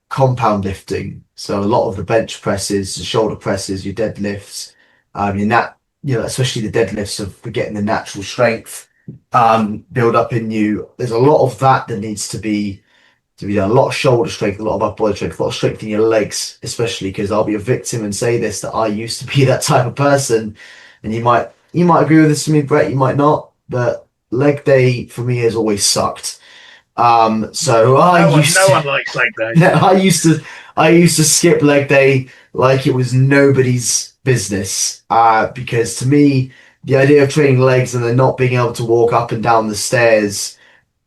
compound lifting. So a lot of the bench presses, the shoulder presses, your deadlifts, your especially the deadlifts of getting the natural strength, build up in you. There's a lot of that that needs to be done. A lot of shoulder strength, a lot of upper body strength, a lot of strength in your legs, especially because I'll be a victim and say this that I used to be that type of person. And you might agree with this to me, Brett, you might not, but leg day for me has always sucked. So No one likes leg day. I used to skip leg day like it was nobody's business. Because to me, the idea of training legs and then not being able to walk up and down the stairs,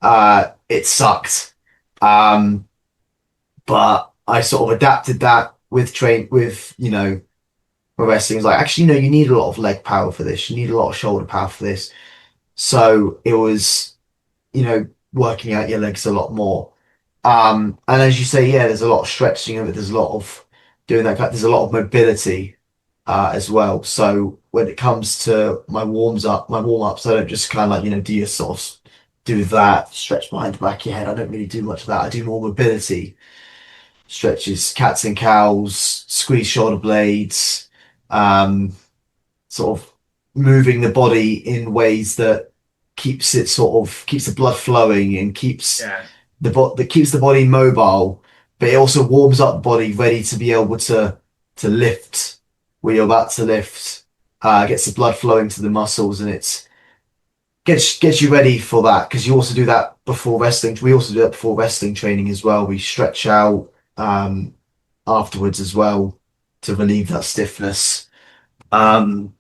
it sucked. Um, but I sort of adapted that with my wrestling. It's like, actually, no, you need a lot of leg power for this. You need a lot of shoulder power for this. So it was, working out your legs a lot more. And as you say, yeah, there's a lot of stretching of it. There's a lot of doing that. There's a lot of mobility, as well. So when it comes to my warm ups, I don't just kind of do your sort of do that, stretch behind the back of your head. I don't really do much of that. I do more mobility stretches, cats and cows, squeeze shoulder blades, um, sort of moving the body in ways that keeps the blood flowing and keeps Yeah. that keeps the body mobile, but it also warms up the body ready to be able to lift where you're about to lift. Gets the blood flowing to the muscles, and it's gets you ready for that, because you also do that before wrestling. We also do that before wrestling training as well. We stretch out afterwards as well to relieve that stiffness. And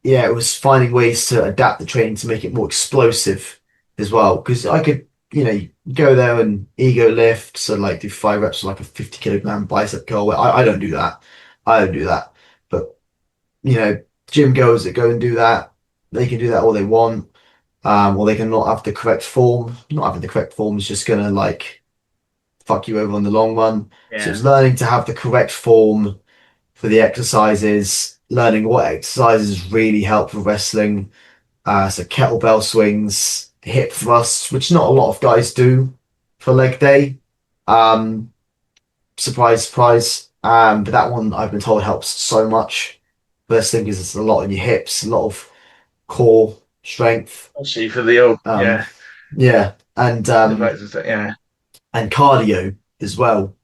yeah, it was finding ways to adapt the training to make it more explosive as well. Because I could, go there and ego lift, so like do 5 reps with like a 50 kilogram bicep curl. I don't do that. I don't do that. But gym goers that go and do that, they can do that all they want. Or they can not have the correct form. Not having the correct form is just gonna fuck you over on the long run. So Yeah. it's learning to have the correct form for the exercises, learning what exercises really help for wrestling. So kettlebell swings, hip thrusts, which not a lot of guys do for leg day. Um, Surprise, surprise. But that one I've been told helps so much. First thing is it's a lot in your hips, a lot of core strength. Actually, for the old, Um, yeah, and yeah. and cardio as well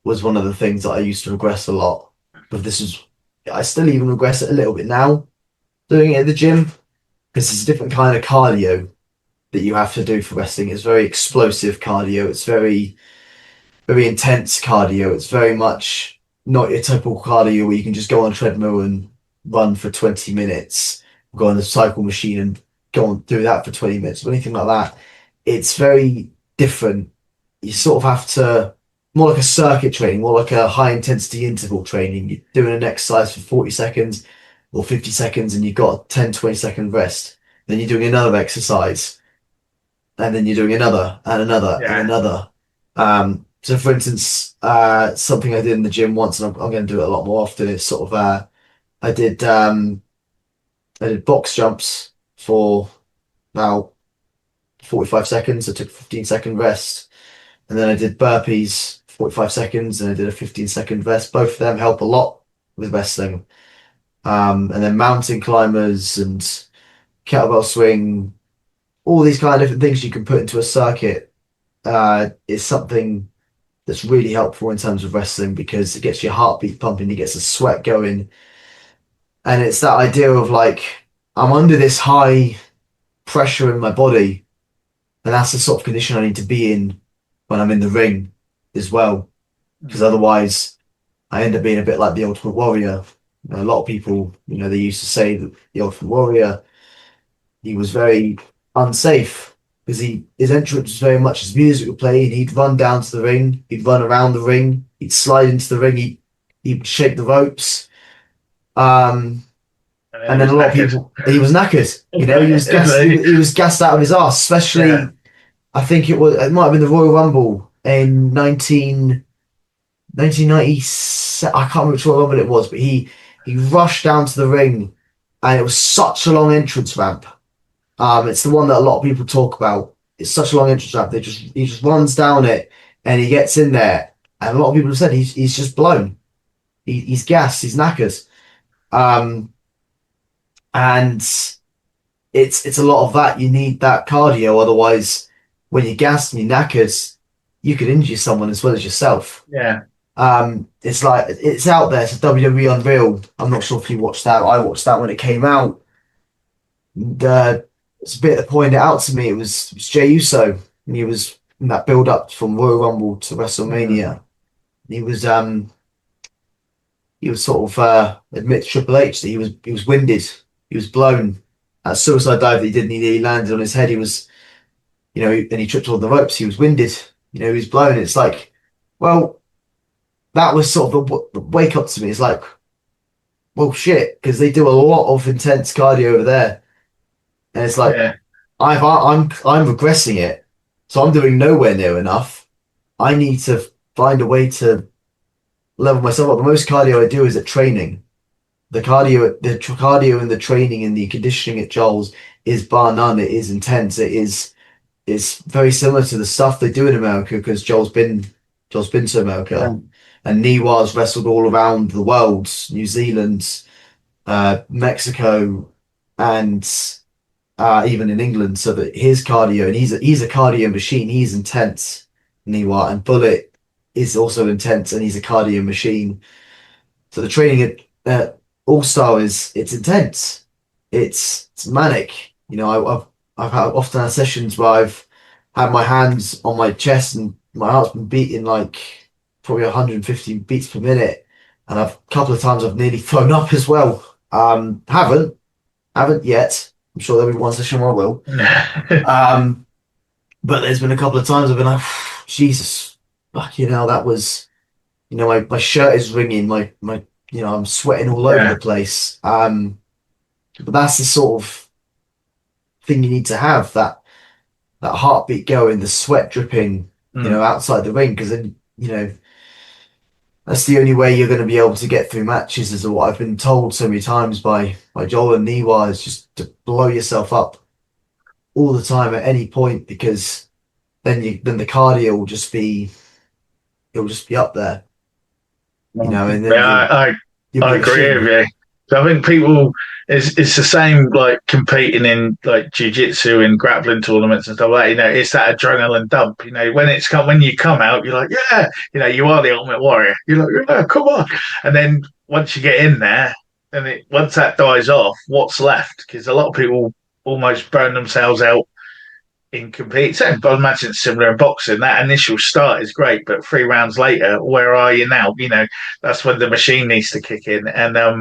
was one of the things that I used to regress a lot. But I still even regress it a little bit now doing it at the gym, because it's a different kind of cardio. that you have to do for wrestling. It's very explosive cardio. It's very, very intense cardio. It's very much not your typical cardio where you can just go on a treadmill and run for 20 minutes, go on the cycle machine and go on do that for 20 minutes or anything like that. It's very different. You sort of have to, more like a circuit training, more like a high intensity interval training. You're doing an exercise for 40 seconds or 50 seconds and you've got a 10, 20-second rest. Then you're doing another exercise and then you're doing another and another and another. So for instance, something I did in the gym once, and I'm going to do it a lot more often, is sort of, I did box jumps for about 45 seconds. I took a 15-second rest. And then I did burpees, 45 seconds, and I did a 15-second rest. Both of them help a lot with wrestling. And then mountain climbers and kettlebell swing, all these kind of different things you can put into a circuit is something that's really helpful in terms of wrestling because it gets your heartbeat pumping, it gets the sweat going. And it's that idea of like, I'm under this high pressure in my body, and that's the sort of condition I need to be in when I'm in the ring as well. Because otherwise, I end up being a bit like the Ultimate Warrior. You know, a lot of people, they used to say that the Ultimate Warrior, he was very unsafe because his entrance was very much his music would play and he'd run down to the ring, he'd run around the ring, he'd slide into the ring, he'd shake the ropes. And then a lot of people, he was knackered. He was gassed out of his ass, especially, I think it might have been the Royal Rumble in 1997. I can't remember which Royal Rumble it was, but he rushed down to the ring and it was such a long entrance ramp. It's the one that a lot of people talk about. It's such a long entrance ramp. He just runs down it and he gets in there. And a lot of people have said he's just blown. He's gassed. He's knackered. And it's a lot of that. You need that cardio. Otherwise, when you're gassed and you're knackered, you could injure someone as well as yourself. Yeah. It's like, it's out there. It's WWE Unreal. I'm not sure if you watched that. I watched that when it came out. It's a bit that pointed out to me. It was Jey Uso, and he was in that build up from Royal Rumble to WrestleMania. He was sort of admit to Triple H that he was winded, he was blown. That suicide dive that he did, and he landed on his head. He was, and he tripped on the ropes. He was winded. He was blown. It's like, well, that was sort of the wake up to me. It's like, well, shit, because they do a lot of intense cardio over there. And it's like, I'm regressing it, so I'm doing nowhere near enough. I need to find a way to level myself up. The most cardio I do is at training. The cardio and the training and the conditioning at Joel's is bar none. It is intense. It's very similar to the stuff they do in America because Joel's been to America, and Niwa's wrestled all around the world, New Zealand, Mexico, and even in England, so that his cardio, and he's a cardio machine. He's intense, Niwa, and Bullet is also intense, and he's a cardio machine. So the training at All Star it's intense. It's manic. I've often had sessions where I've had my hands on my chest and my heart's been beating like probably 150 beats per minute, and a couple of times I've nearly thrown up as well. Haven't yet. I'm sure there'll be one session where I will. But there's been a couple of times I've been like, Jesus, fucking hell, that was, my shirt is wringing, my I'm sweating all over the place. But that's the sort of thing you need to have, that heartbeat going, the sweat dripping, outside the ring, because then, that's the only way you're going to be able to get through matches, is what I've been told so many times by Joel and Niwa, is just to blow yourself up all the time at any point, because then the cardio will just be up there, and then I agree with you. So I think people, it's the same like competing in like jiu-jitsu and grappling tournaments and stuff like that. It's that adrenaline dump. When you come out, you're like, you are the Ultimate Warrior. You're like, yeah, come on. And then once you get in there, and once that dies off, what's left? Because a lot of people almost burn themselves out in compete. So, but I imagine it's similar in boxing. That initial start is great, but 3 rounds later, where are you now? That's when the machine needs to kick in. And I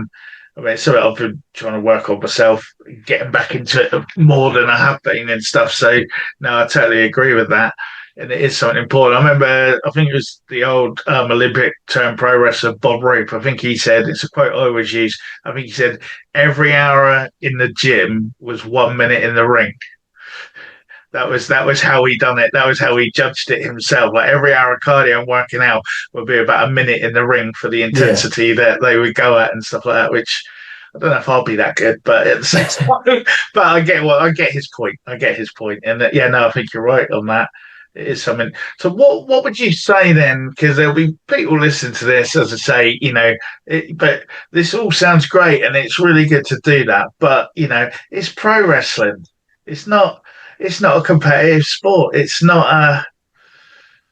mean, so I've been trying to work on myself, getting back into it more than I have been and stuff. So no, I totally agree with that. And it is something important. I remember, I think it was the old Olympic turned pro wrestler Bob Roop. I think he said, it's a quote I always use. I think he said, every hour in the gym was 1 minute in the ring. That was how he done it. That was how he judged it himself. Like every hour of cardio and working out would be about a minute in the ring for the Yeah. intensity that they would go at and stuff like that. Which I don't know if I'll be that good, but at the same time, but I get his point. I get his point, and yeah, no, I think you're right on that. It is something. So, what would you say then? Because there'll be people listening to this, as I say, but this all sounds great, and it's really good to do that. But it's pro wrestling. It's not. It's not a competitive sport. It's not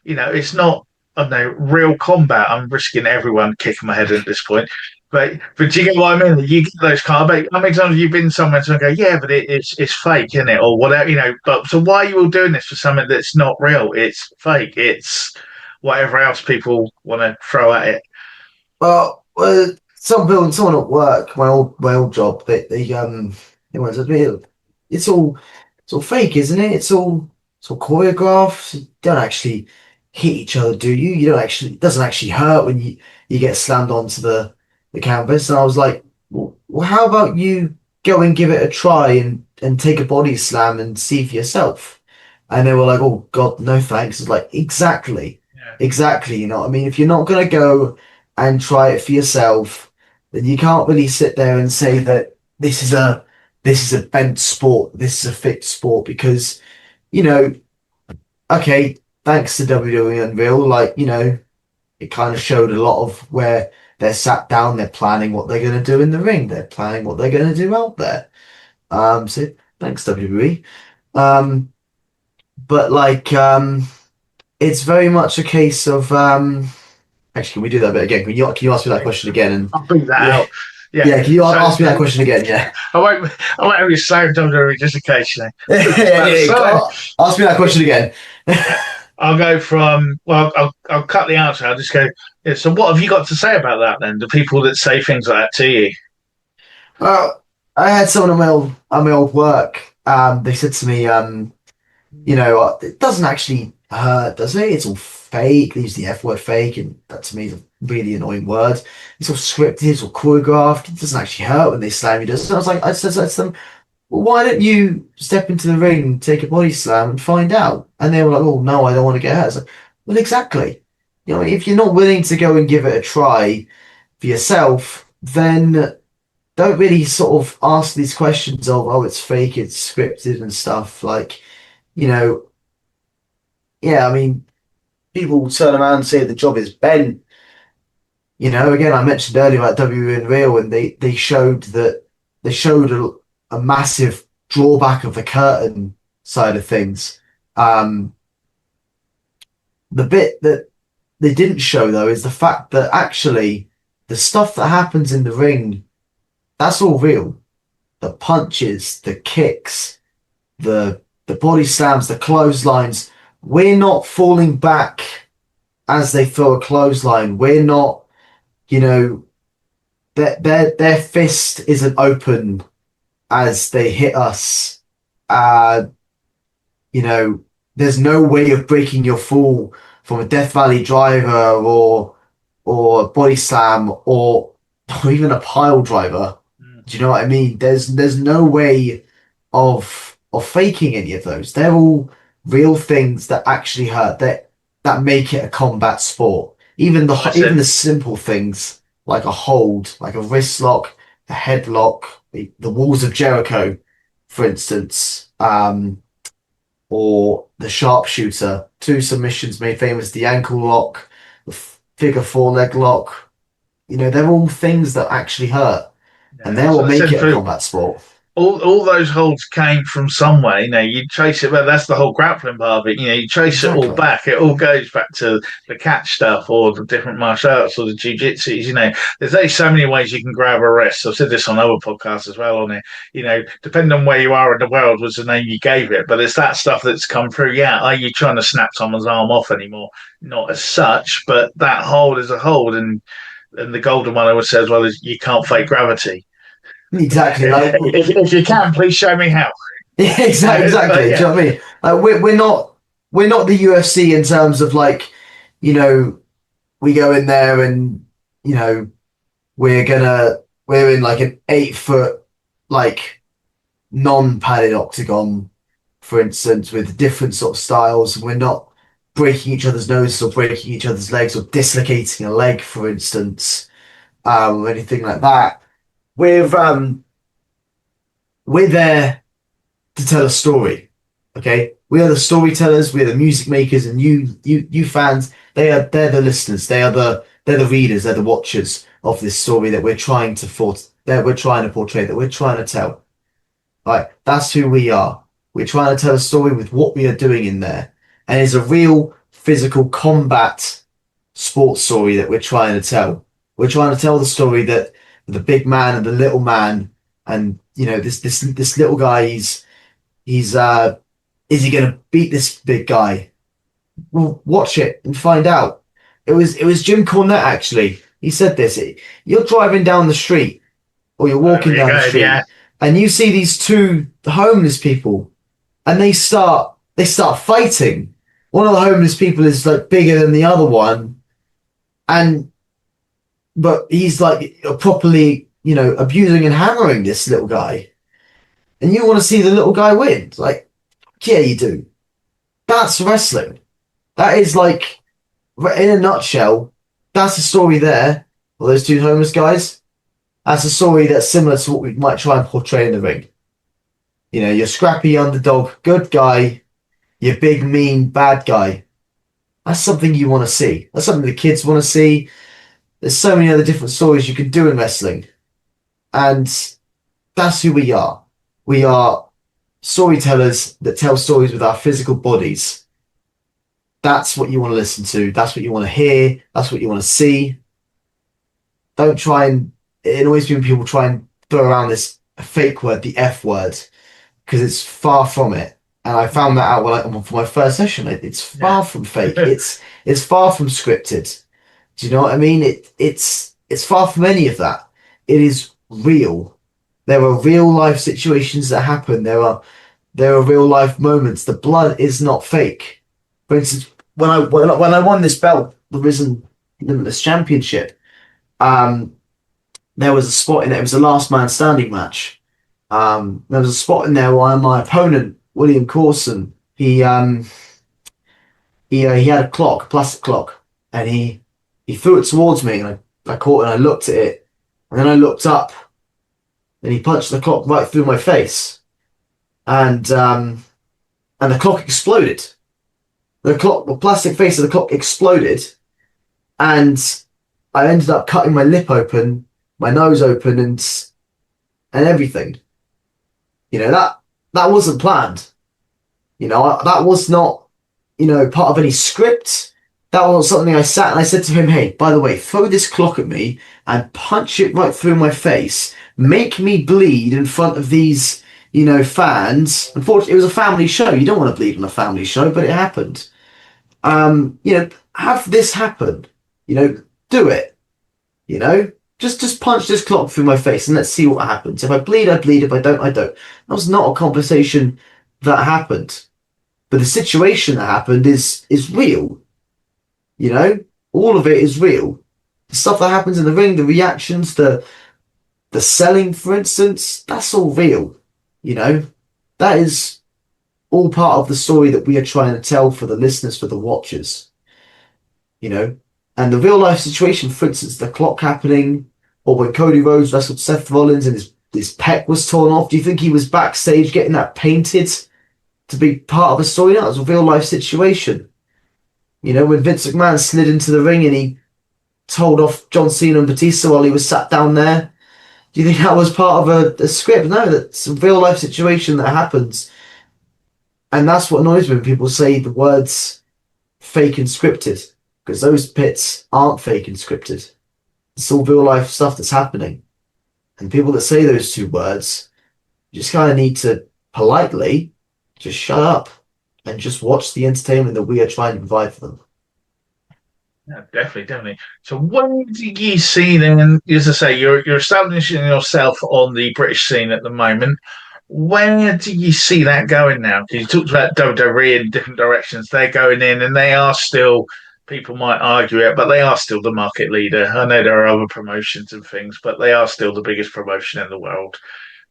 it's not, I don't know, real combat. I'm risking everyone kicking my head at this point. But do you get what I mean? You get those kind of, how many times have you been somewhere and go, yeah, but it's fake, isn't it? Or whatever, but so why are you all doing this for something that's not real? It's fake. It's whatever else people want to throw at it. Well, someone at work, my old job, they went to me, it's all it's all fake, isn't it? It's all choreographed. You don't actually hit each other, do you? You don't actually. It doesn't actually hurt when you get slammed onto the canvas. And I was like, well, how about you go and give it a try and take a body slam and see for yourself? And they were like, oh God, no thanks. It's like exactly, Yeah. exactly. You know what I mean? If you're not gonna go and try it for yourself, then you can't really sit there and say that this is a bent sport, this is a fit sport, because you know, okay, thanks to WWE Unreal, it kind of showed a lot of where they're sat down, they're planning what they're going to do in the ring, they're planning what they're going to do out there. So thanks WWE. Um, but it's very much a case of actually, can we do that bit again? Can you ask me that question again? And I'll bring that yeah, out. Yeah. yeah, can you ask me that question again? Yeah. I won't have you slammed WWE just occasionally. Yeah, ask me that question again. I'll go from, well, I'll cut the answer. I'll just go, yeah, so what have you got to say about that then? The people that say things like that to you? Well, I had someone at my old work. They said to me, it doesn't actually hurt, does it? It's all fake. They use the F word fake, and that to me is a really annoying word. It's all scripted, it's all choreographed. It doesn't actually hurt when they slam you, does it? So I said to them, well, why don't you step into the ring, take a body slam, and find out? And they were like, oh no, I don't want to get hurt. I was like, well, exactly. If you're not willing to go and give it a try for yourself, then don't really sort of ask these questions of, oh, it's fake, it's scripted and stuff. You know, yeah, I mean, people turn around and say the job is bent. Again, I mentioned earlier about W and Real, and they showed a massive drawback of the curtain side of things. Um, the bit that they didn't show though is the fact that actually the stuff that happens in the ring, that's all real. The punches, the kicks, the body slams, the clotheslines. We're not falling back as they throw a clothesline. We're not, you know, their fist isn't open as they hit us. Uh, there's no way of breaking your fall from a Death Valley driver or a body slam or even a pile driver. Do you know what I mean? There's no way of faking any of those. They're all real things that actually hurt, that make it a combat sport. Even the simple things like a hold, like a wrist lock, a headlock, the walls of Jericho, for instance, or the sharpshooter. Two submissions made famous: the ankle lock, the figure four leg lock. They're all things that actually hurt, and Yeah. they So will I make said it a combat sport. all those holds came from somewhere. You trace it, but that's the whole grappling part of it. You trace it all Exactly. back. It all goes back to the catch stuff or the different martial arts or the jiu-jitsus. There's only so many ways you can grab a wrist. I've said this on other podcasts as well on it. Depending on where you are in the world was the name you gave it, but it's that stuff that's come through. Yeah, are you trying to snap someone's arm off anymore? Not as such, but that hold is a hold, and the golden one I would say as well is you can't fake gravity. Exactly. Like, If you can, please show me how. yeah, exactly. Yeah. Do you know what I mean? Like, we're not the UFC in terms of like, you know, we go in there and you know we're in like an 8 foot like non-padded octagon, for instance, with different sort of styles, and we're not breaking each other's noses or breaking each other's legs or dislocating a leg, for instance, or anything like that. We're um we're there to tell a story. Okay, we are the storytellers. We're the music makers, and you fans. They're the listeners. They're the readers. They're the watchers of this story that we're trying to portray, that we're trying to tell. Like, that's who we are. We're trying to tell a story with what we are doing in there, and it's a real physical combat sports story that we're trying to tell. We're trying to tell the story that the big man and the little man, and this little guy. He's is he going to beat this big guy? Well, watch it and find out. It was Jim Cornette actually. He said this. You're driving down the street or you're walking down the street, Yeah. and you see these two homeless people, and they start fighting. One of the homeless people is like bigger than the other one, but he's like properly, abusing and hammering this little guy, and you want to see the little guy win. Like, yeah, you do. That's wrestling. That is like, in a nutshell, that's the story there. For those two homeless guys, that's a story that's similar to what we might try and portray in the ring. Your scrappy underdog, good guy, your big, mean, bad guy. That's something you want to see. That's something the kids want to see. There's so many other different stories you can do in wrestling. And that's who we are. We are storytellers that tell stories with our physical bodies. That's what you want to listen to. That's what you want to hear. That's what you want to see. Don't try and... It annoys me when people try and throw around this fake word, the F word, because it's far from it. And I found that out for my first session. It's far from fake. It's far from scripted. Do you know what I mean? It's far from any of that. It is real. There are real life situations that happen. There are real life moments. The blood is not fake. For instance, when I won this belt, the Rizen Limitless Championship, there was a spot in it. It was a last man standing match. There was a spot in there where my opponent, William Corson, he had a clock, a plastic clock, and he threw it towards me, and I caught it and I looked at it, and then I looked up, and he punched the clock right through my face, and the clock exploded. The plastic face of the clock exploded, and I ended up cutting my lip open, my nose open, and everything. That wasn't planned. That was not, part of any script. That was something I sat and I said to him, hey, by the way, throw this clock at me and punch it right through my face. Make me bleed in front of these, fans. Unfortunately, it was a family show. You don't want to bleed on a family show, but it happened. Have this happen. Do it. Just punch this clock through my face and let's see what happens. If I bleed, I bleed. If I don't, I don't. That was not a conversation that happened. But the situation that happened is real. All of it is real. The stuff that happens in the ring, the reactions, the selling, for instance, that's all real. That is all part of the story that we are trying to tell for the listeners, for the watchers. And the real life situation, for instance, the clock happening, or when Cody Rhodes wrestled Seth Rollins and his pec was torn off. Do you think he was backstage getting that painted to be part of a story? No, it was a real life situation. When Vince McMahon slid into the ring and he told off John Cena and Batista while he was sat down there, Do you think that was part of a script? No, that's a real life situation that happens. And that's what annoys me when people say the words fake and scripted, because those bits aren't fake and scripted. It's all real life stuff that's happening. And people that say those two words, you just kind of need to politely just shut up and just watch the entertainment that we are trying to provide for them. Yeah, definitely, definitely. So when do you see then, as I say, you're establishing yourself on the British scene at the moment. Where do you see that going now? Because you talked about WWE in different directions. They're going in and they are still, people might argue it, but they are still the market leader. I know there are other promotions and things, but they are still the biggest promotion in the world.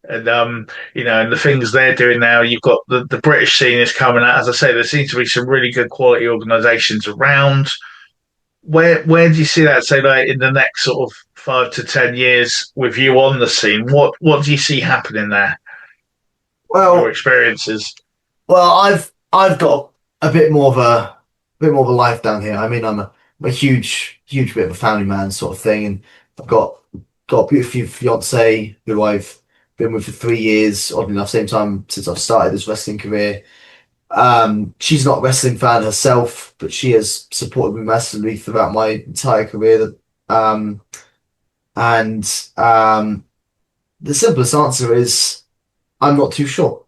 And and the things they're doing now, you've got the British scene is coming out. As I say, there seems to be some really good quality organisations around. Where do you see that, say, like in the next sort of 5 to 10 years with you on the scene? What do you see happening there? Your Well, experiences? I've got a bit more of a life down here. I mean, I'm a huge bit of a family man sort of thing, and I've got a beautiful fiance who I've been with for 3 years, oddly enough, same time since I've started this wrestling career. She's not a wrestling fan herself, but she has supported me massively throughout my entire career. Um, and the simplest answer is I'm not too sure.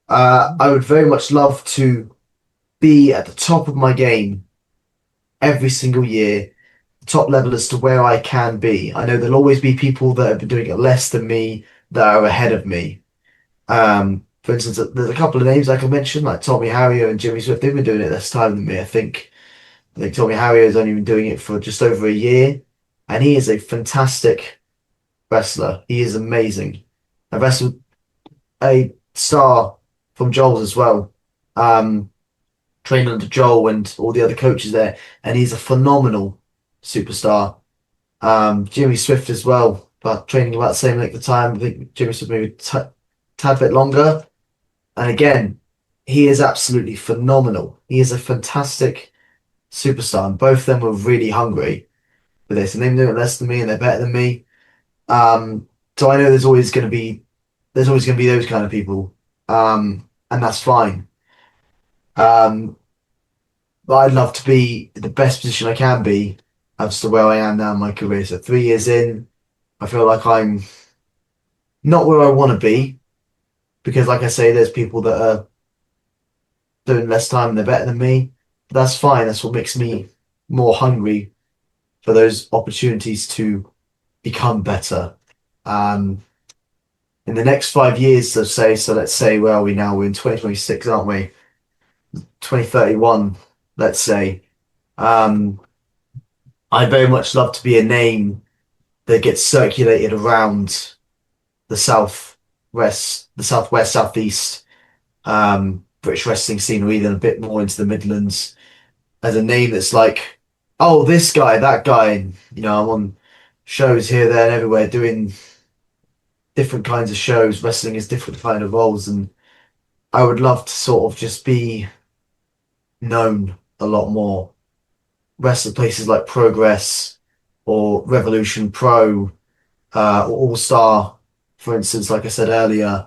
I would very much love to be at the top of my game every single year, top level as to where I can be. I know there'll always be people that have been doing it less than me that are ahead of me. For instance, there's a couple of names I can mention, like Tommy Harrier and Jimmy Swift. They've been doing it less time than me. I think Tommy Harrier has only been doing it for just over a year, and he is a fantastic wrestler. He is amazing. I wrestled a star from Joel's as well. Um, Training under Joel and all the other coaches there, and he's a phenomenal superstar. Jimmy Swift as well, but training about the same length of time. I think Jimmy Swift maybe tad bit longer. And again, he is absolutely phenomenal. He is a fantastic superstar, and both of them were really hungry for this, and they've been doing it less than me, and they're better than me. So I know there's always going to be those kind of people, and that's fine. Um, but I'd love to be in the best position I can be as to where I am now in my career. So 3 years in, I feel like I'm not where I want to be because, like I say, there's people that are doing less time and they're better than me. But that's fine. That's what makes me more hungry for those opportunities to become better. Um, in the next 5 years, let's say, where are we now? We're in 2026, aren't we? 2031, let's say. Um, I very much love to be a name that gets circulated around the southwest, southeast British wrestling scene, or even a bit more into the Midlands, as a name that's like, oh, this guy, that guy. And, I'm on shows here, there, and everywhere doing different kinds of shows. Wrestling is different kind of roles, and I would love to sort of just be known a lot more. Wrestle places like Progress or Revolution Pro or All Star, for instance, like I said earlier,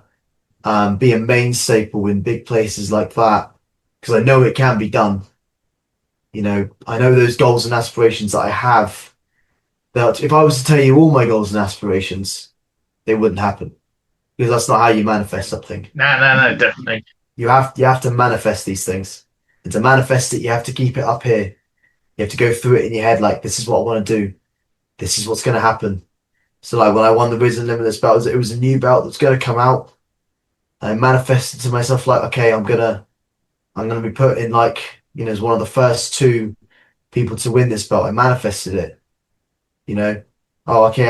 be a main staple in big places like that because I know it can be done. I know those goals and aspirations that I have. That if I was to tell you all my goals and aspirations, they wouldn't happen because that's not how you manifest something. No, no, no, definitely. You have to manifest these things, and to manifest it, you have to keep it up here. You have to go through it in your head like this is what I want to do. This is what's going to happen. So like when I won the Rizen Limitless belt, it was a new belt that's going to come out. I manifested to myself like, okay, I'm gonna be put in like, as one of the first two people to win this belt. I manifested it, you know. Oh, okay,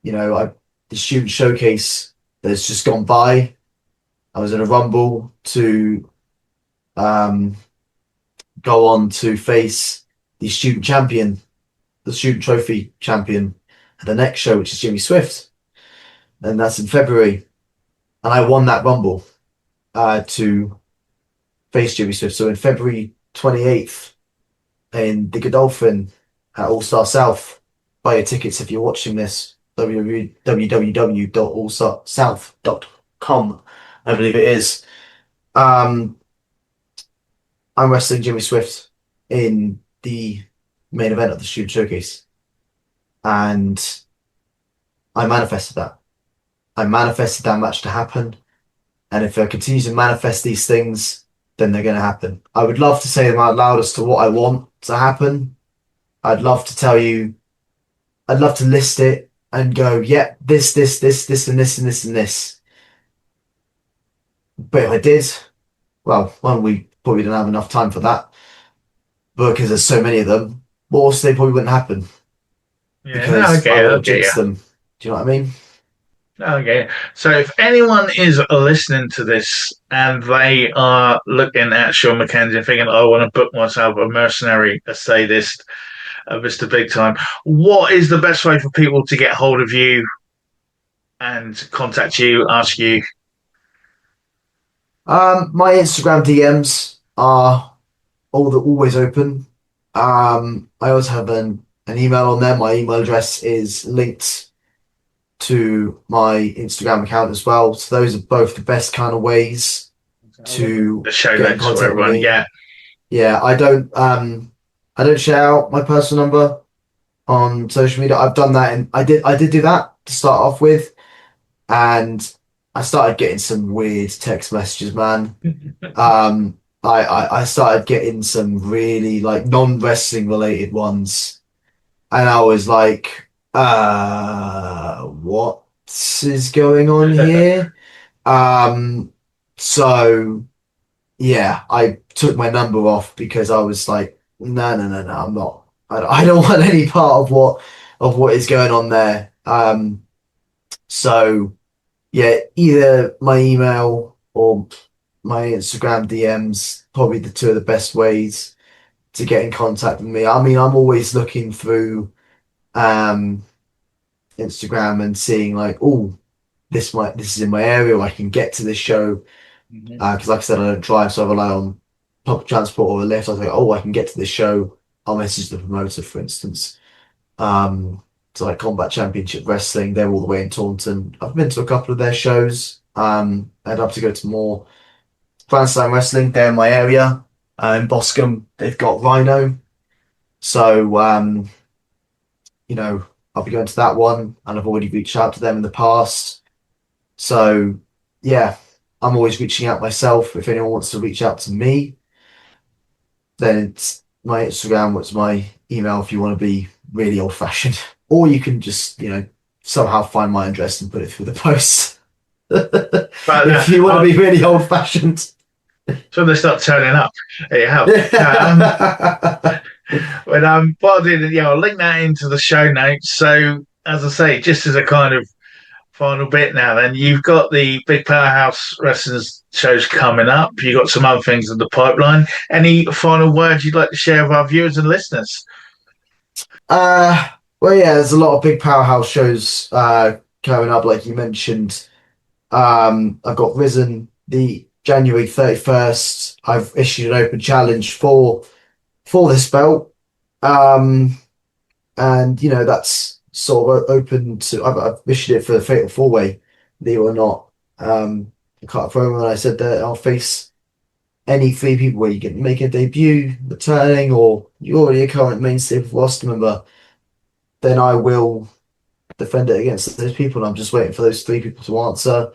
the student showcase that's just gone by. I was in a rumble to um go on to face the student champion, the student trophy champion at the next show, which is Jimmy Swift. And that's in February. And I won that rumble to face Jimmy Swift. So in February 28th in the Godolphin at All Star South, buy your tickets if you're watching this. www.allsouth.com, I believe it is. Um, I'm wrestling Jimmy Swift in the main event of the Shoot Showcase, and I manifested that. I manifested that match to happen, and if I continue to manifest these things, then they're going to happen. I would love to say them out loud as to what I want to happen. I'd love to tell you. I'd love to list it and go, yeah, this, and this, and this, and this. But if I did, well, one, we probably don't have enough time for that because there's so many of them. But also, they probably wouldn't happen Yeah, no, because I would have okay, yeah. jinxed them. Do you know what I mean? Okay. So if anyone is listening to this and they are looking at Sean MacKenzie and thinking, I want to book myself a mercenary, a sadist, a Mr. Big Time, what is the best way for people to get hold of you and contact you, ask you? My Instagram DMs are always open. I also have an email on there. My email address is linked to my Instagram account as well. So those are both the best kind of ways to The show get in notes for contact with everyone. me. Yeah. Yeah, I don't share out my personal number on social media. I've done that and I did do that to start off with, and I started getting some weird text messages, man. I started getting some really like non-wrestling related ones, and I was like, what is going on here? Um, so yeah, I took my number off because I was like, no, I'm not. I don't want any part of what is going on there. So yeah, either my email or my Instagram DMs, probably the two of the best ways to get in contact with me. I mean, I'm always looking through um, Instagram and seeing like, oh, this is in my area, or I can get to this show. Because like I said, I don't drive, so I rely on public transport or a lift. I was like, oh, I can get to this show. I'll message the promoter, for instance. So like Combat Championship Wrestling, they're all the way in Taunton. I've been to a couple of their shows. I'd love to go to more. Grand Slam Wrestling, they're in my area. In Boscombe, they've got Rhino. So, I'll be going to that one, and I've already reached out to them in the past. So, yeah, I'm always reaching out myself. If anyone wants to reach out to me, then it's my Instagram, what's my email if you want to be really old fashioned. Or you can just, somehow find my address and put it through the post. But If you want to be really old fashioned. so they start turning up. Yeah. What I'll do, yeah, I'll link that into the show notes. So as I say, just as a kind of final bit now, then you've got the big powerhouse wrestling shows coming up. You've got some other things in the pipeline. Any final words you'd like to share with our viewers and listeners? Well, yeah, there's a lot of big powerhouse shows coming up, like you mentioned. I've got Rizen the January 31st. I've issued an open challenge for this belt. And that's sort of open to. I've issued it for the Fatal Four Way, believe it or not. I cut a promo and I said that I'll face any three people where you can make a debut, returning, or you're already a current mainstay roster member. Then I will defend it against those people. And I'm just waiting for those three people to answer.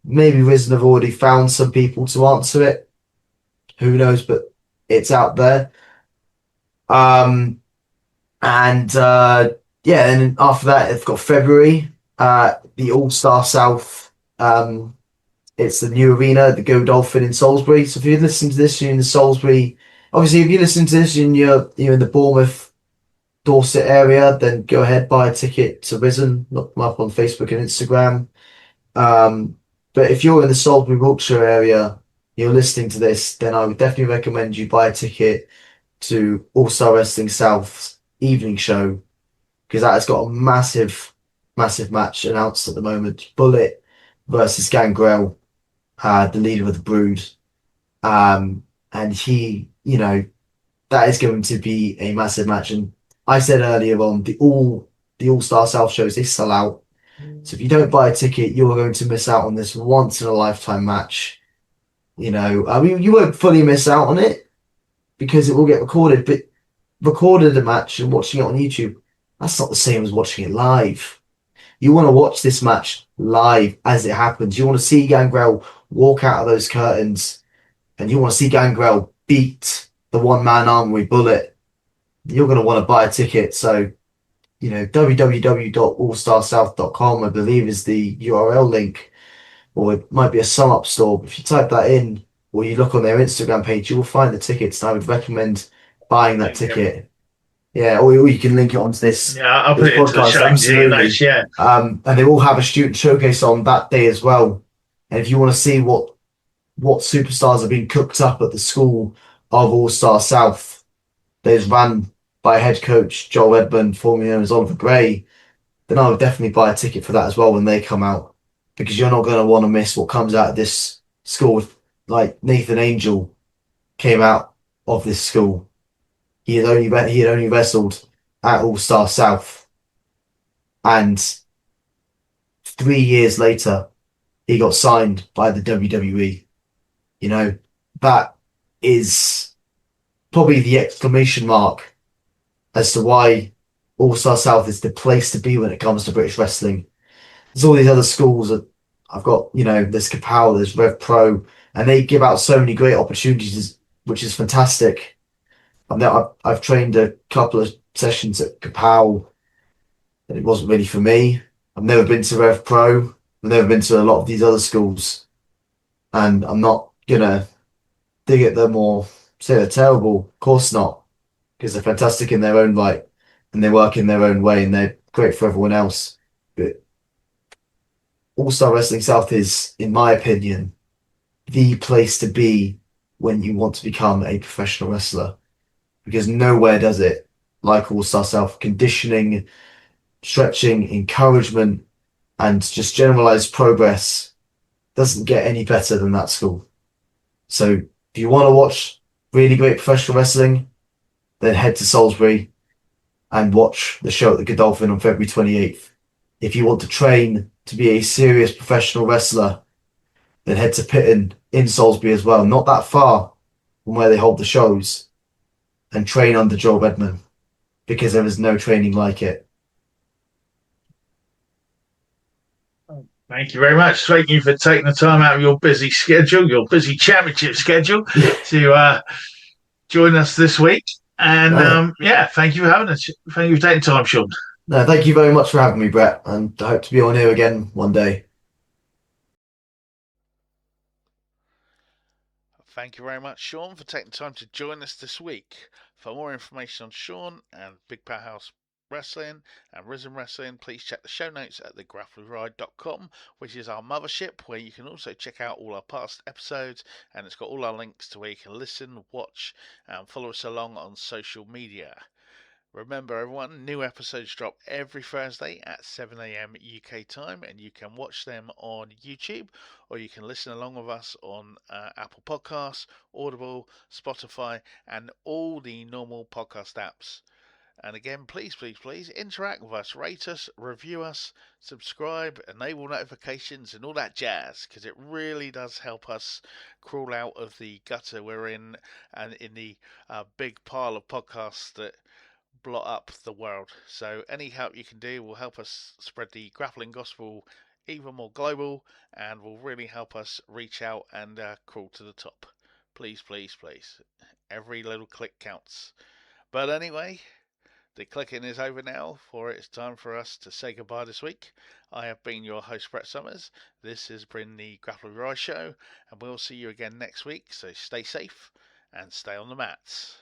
Maybe Risen have already found some people to answer it. Who knows? But it's out there. And yeah, and after that, they've got February, the All Star South. It's the new arena, the Go Dolphin in Salisbury. So if you're listening to this, you're in the Salisbury. Obviously, if you listen to this and you're in the Bournemouth, Dorset area, then go ahead, buy a ticket to Risen. Look them up on Facebook and Instagram. But if you're in the Salisbury, Wiltshire area, you're listening to this, then I would definitely recommend you buy a ticket to All Star Wrestling South's evening show, because that has got a massive match announced at the moment. Bullet versus Gangrel, the leader of the Brood. And he, that is going to be a massive match. And I said earlier on, the All Star South shows, they sell out. So if you don't buy a ticket, you're going to miss out on this once in a lifetime match. I mean, you won't fully miss out on it because it will get recorded, but recorded a match and watching it on YouTube, that's not the same as watching it live. You want to watch this match live as it happens. You want to see Gangrel walk out of those curtains, and you want to see Gangrel beat the one-man armory Bullet. You're going to want to buy a ticket. So, www.allstarsouth.com, I believe, is the URL link, or it might be a sum up store. If you type that in, or you look on their Instagram page, you will find the tickets. And I would recommend buying that ticket. Yeah, or you can link it onto this Yeah, I'll put this it into the podcast. show Absolutely. notes. Yeah. And they will have a student showcase on that day as well. And if you want to see what superstars have been cooked up at the school of All Star South, that is run by head coach Joel Redman, formerly known as Oliver Gray, then I would definitely buy a ticket for that as well when they come out, because you're not going to want to miss what comes out of this school. Like Nathan Angel came out of this school. He had only wrestled at All Star South, and 3 years later he got signed by the WWE. You know, that is probably the exclamation mark as to why All Star South is the place to be when it comes to British wrestling. There's all these other schools that I've got, there's Kapow, there's Rev Pro, and they give out so many great opportunities, which is fantastic. I've trained a couple of sessions at Kapow, and it wasn't really for me. I've never been to Rev Pro. I've never been to a lot of these other schools, and I'm not gonna dig at them or say they're terrible. Of course not, because they're fantastic in their own right, and they work in their own way, and they're great for everyone else. But All Star Wrestling South is, in my opinion, the place to be when you want to become a professional wrestler, because nowhere does it like All Star South. Conditioning, stretching, encouragement, and just generalized progress doesn't get any better than that school. So if you want to watch really great professional wrestling, then head to Salisbury and watch the show at the Godolphin on February 28th. If you want to train to be a serious professional wrestler, then head to Pitton in Salisbury as well, not that far from where they hold the shows, and train under Joel Redman, because there is no training like it. Thank you very much. Thank you for taking the time out of your busy schedule, your busy championship schedule, to join us this week. And No, yeah, thank you for having us. Thank you for taking time, Sean. no, thank you very much for having me, Brett, and I hope to be on here again one day. Thank you very much, Sean, for taking time to join us this week. For more information on Sean and Big Powerhouse Wrestling and Rizen Wrestling, please check the show notes at thegrapplerride.com, which is our mothership, where you can also check out all our past episodes, and it's got all our links to where you can listen, watch, and follow us along on social media. Remember, everyone, new episodes drop every Thursday at 7 a.m. UK time, and you can watch them on YouTube, or you can listen along with us on Apple Podcasts, Audible, Spotify, and all the normal podcast apps. And again, please interact with us, rate us, review us, subscribe, enable notifications, and all that jazz, because it really does help us crawl out of the gutter we're in and in the big pile of podcasts that blot up the world. So any help you can do will help us spread the grappling gospel even more global, and will really help us reach out and crawl to the top. Please. Every little click counts. But anyway, the clicking is over now, for it's time for us to say goodbye this week. I have been your host, Brett Summers. This has been the Grappler Rise Show, and we'll see you again next week. So stay safe and stay on the mats.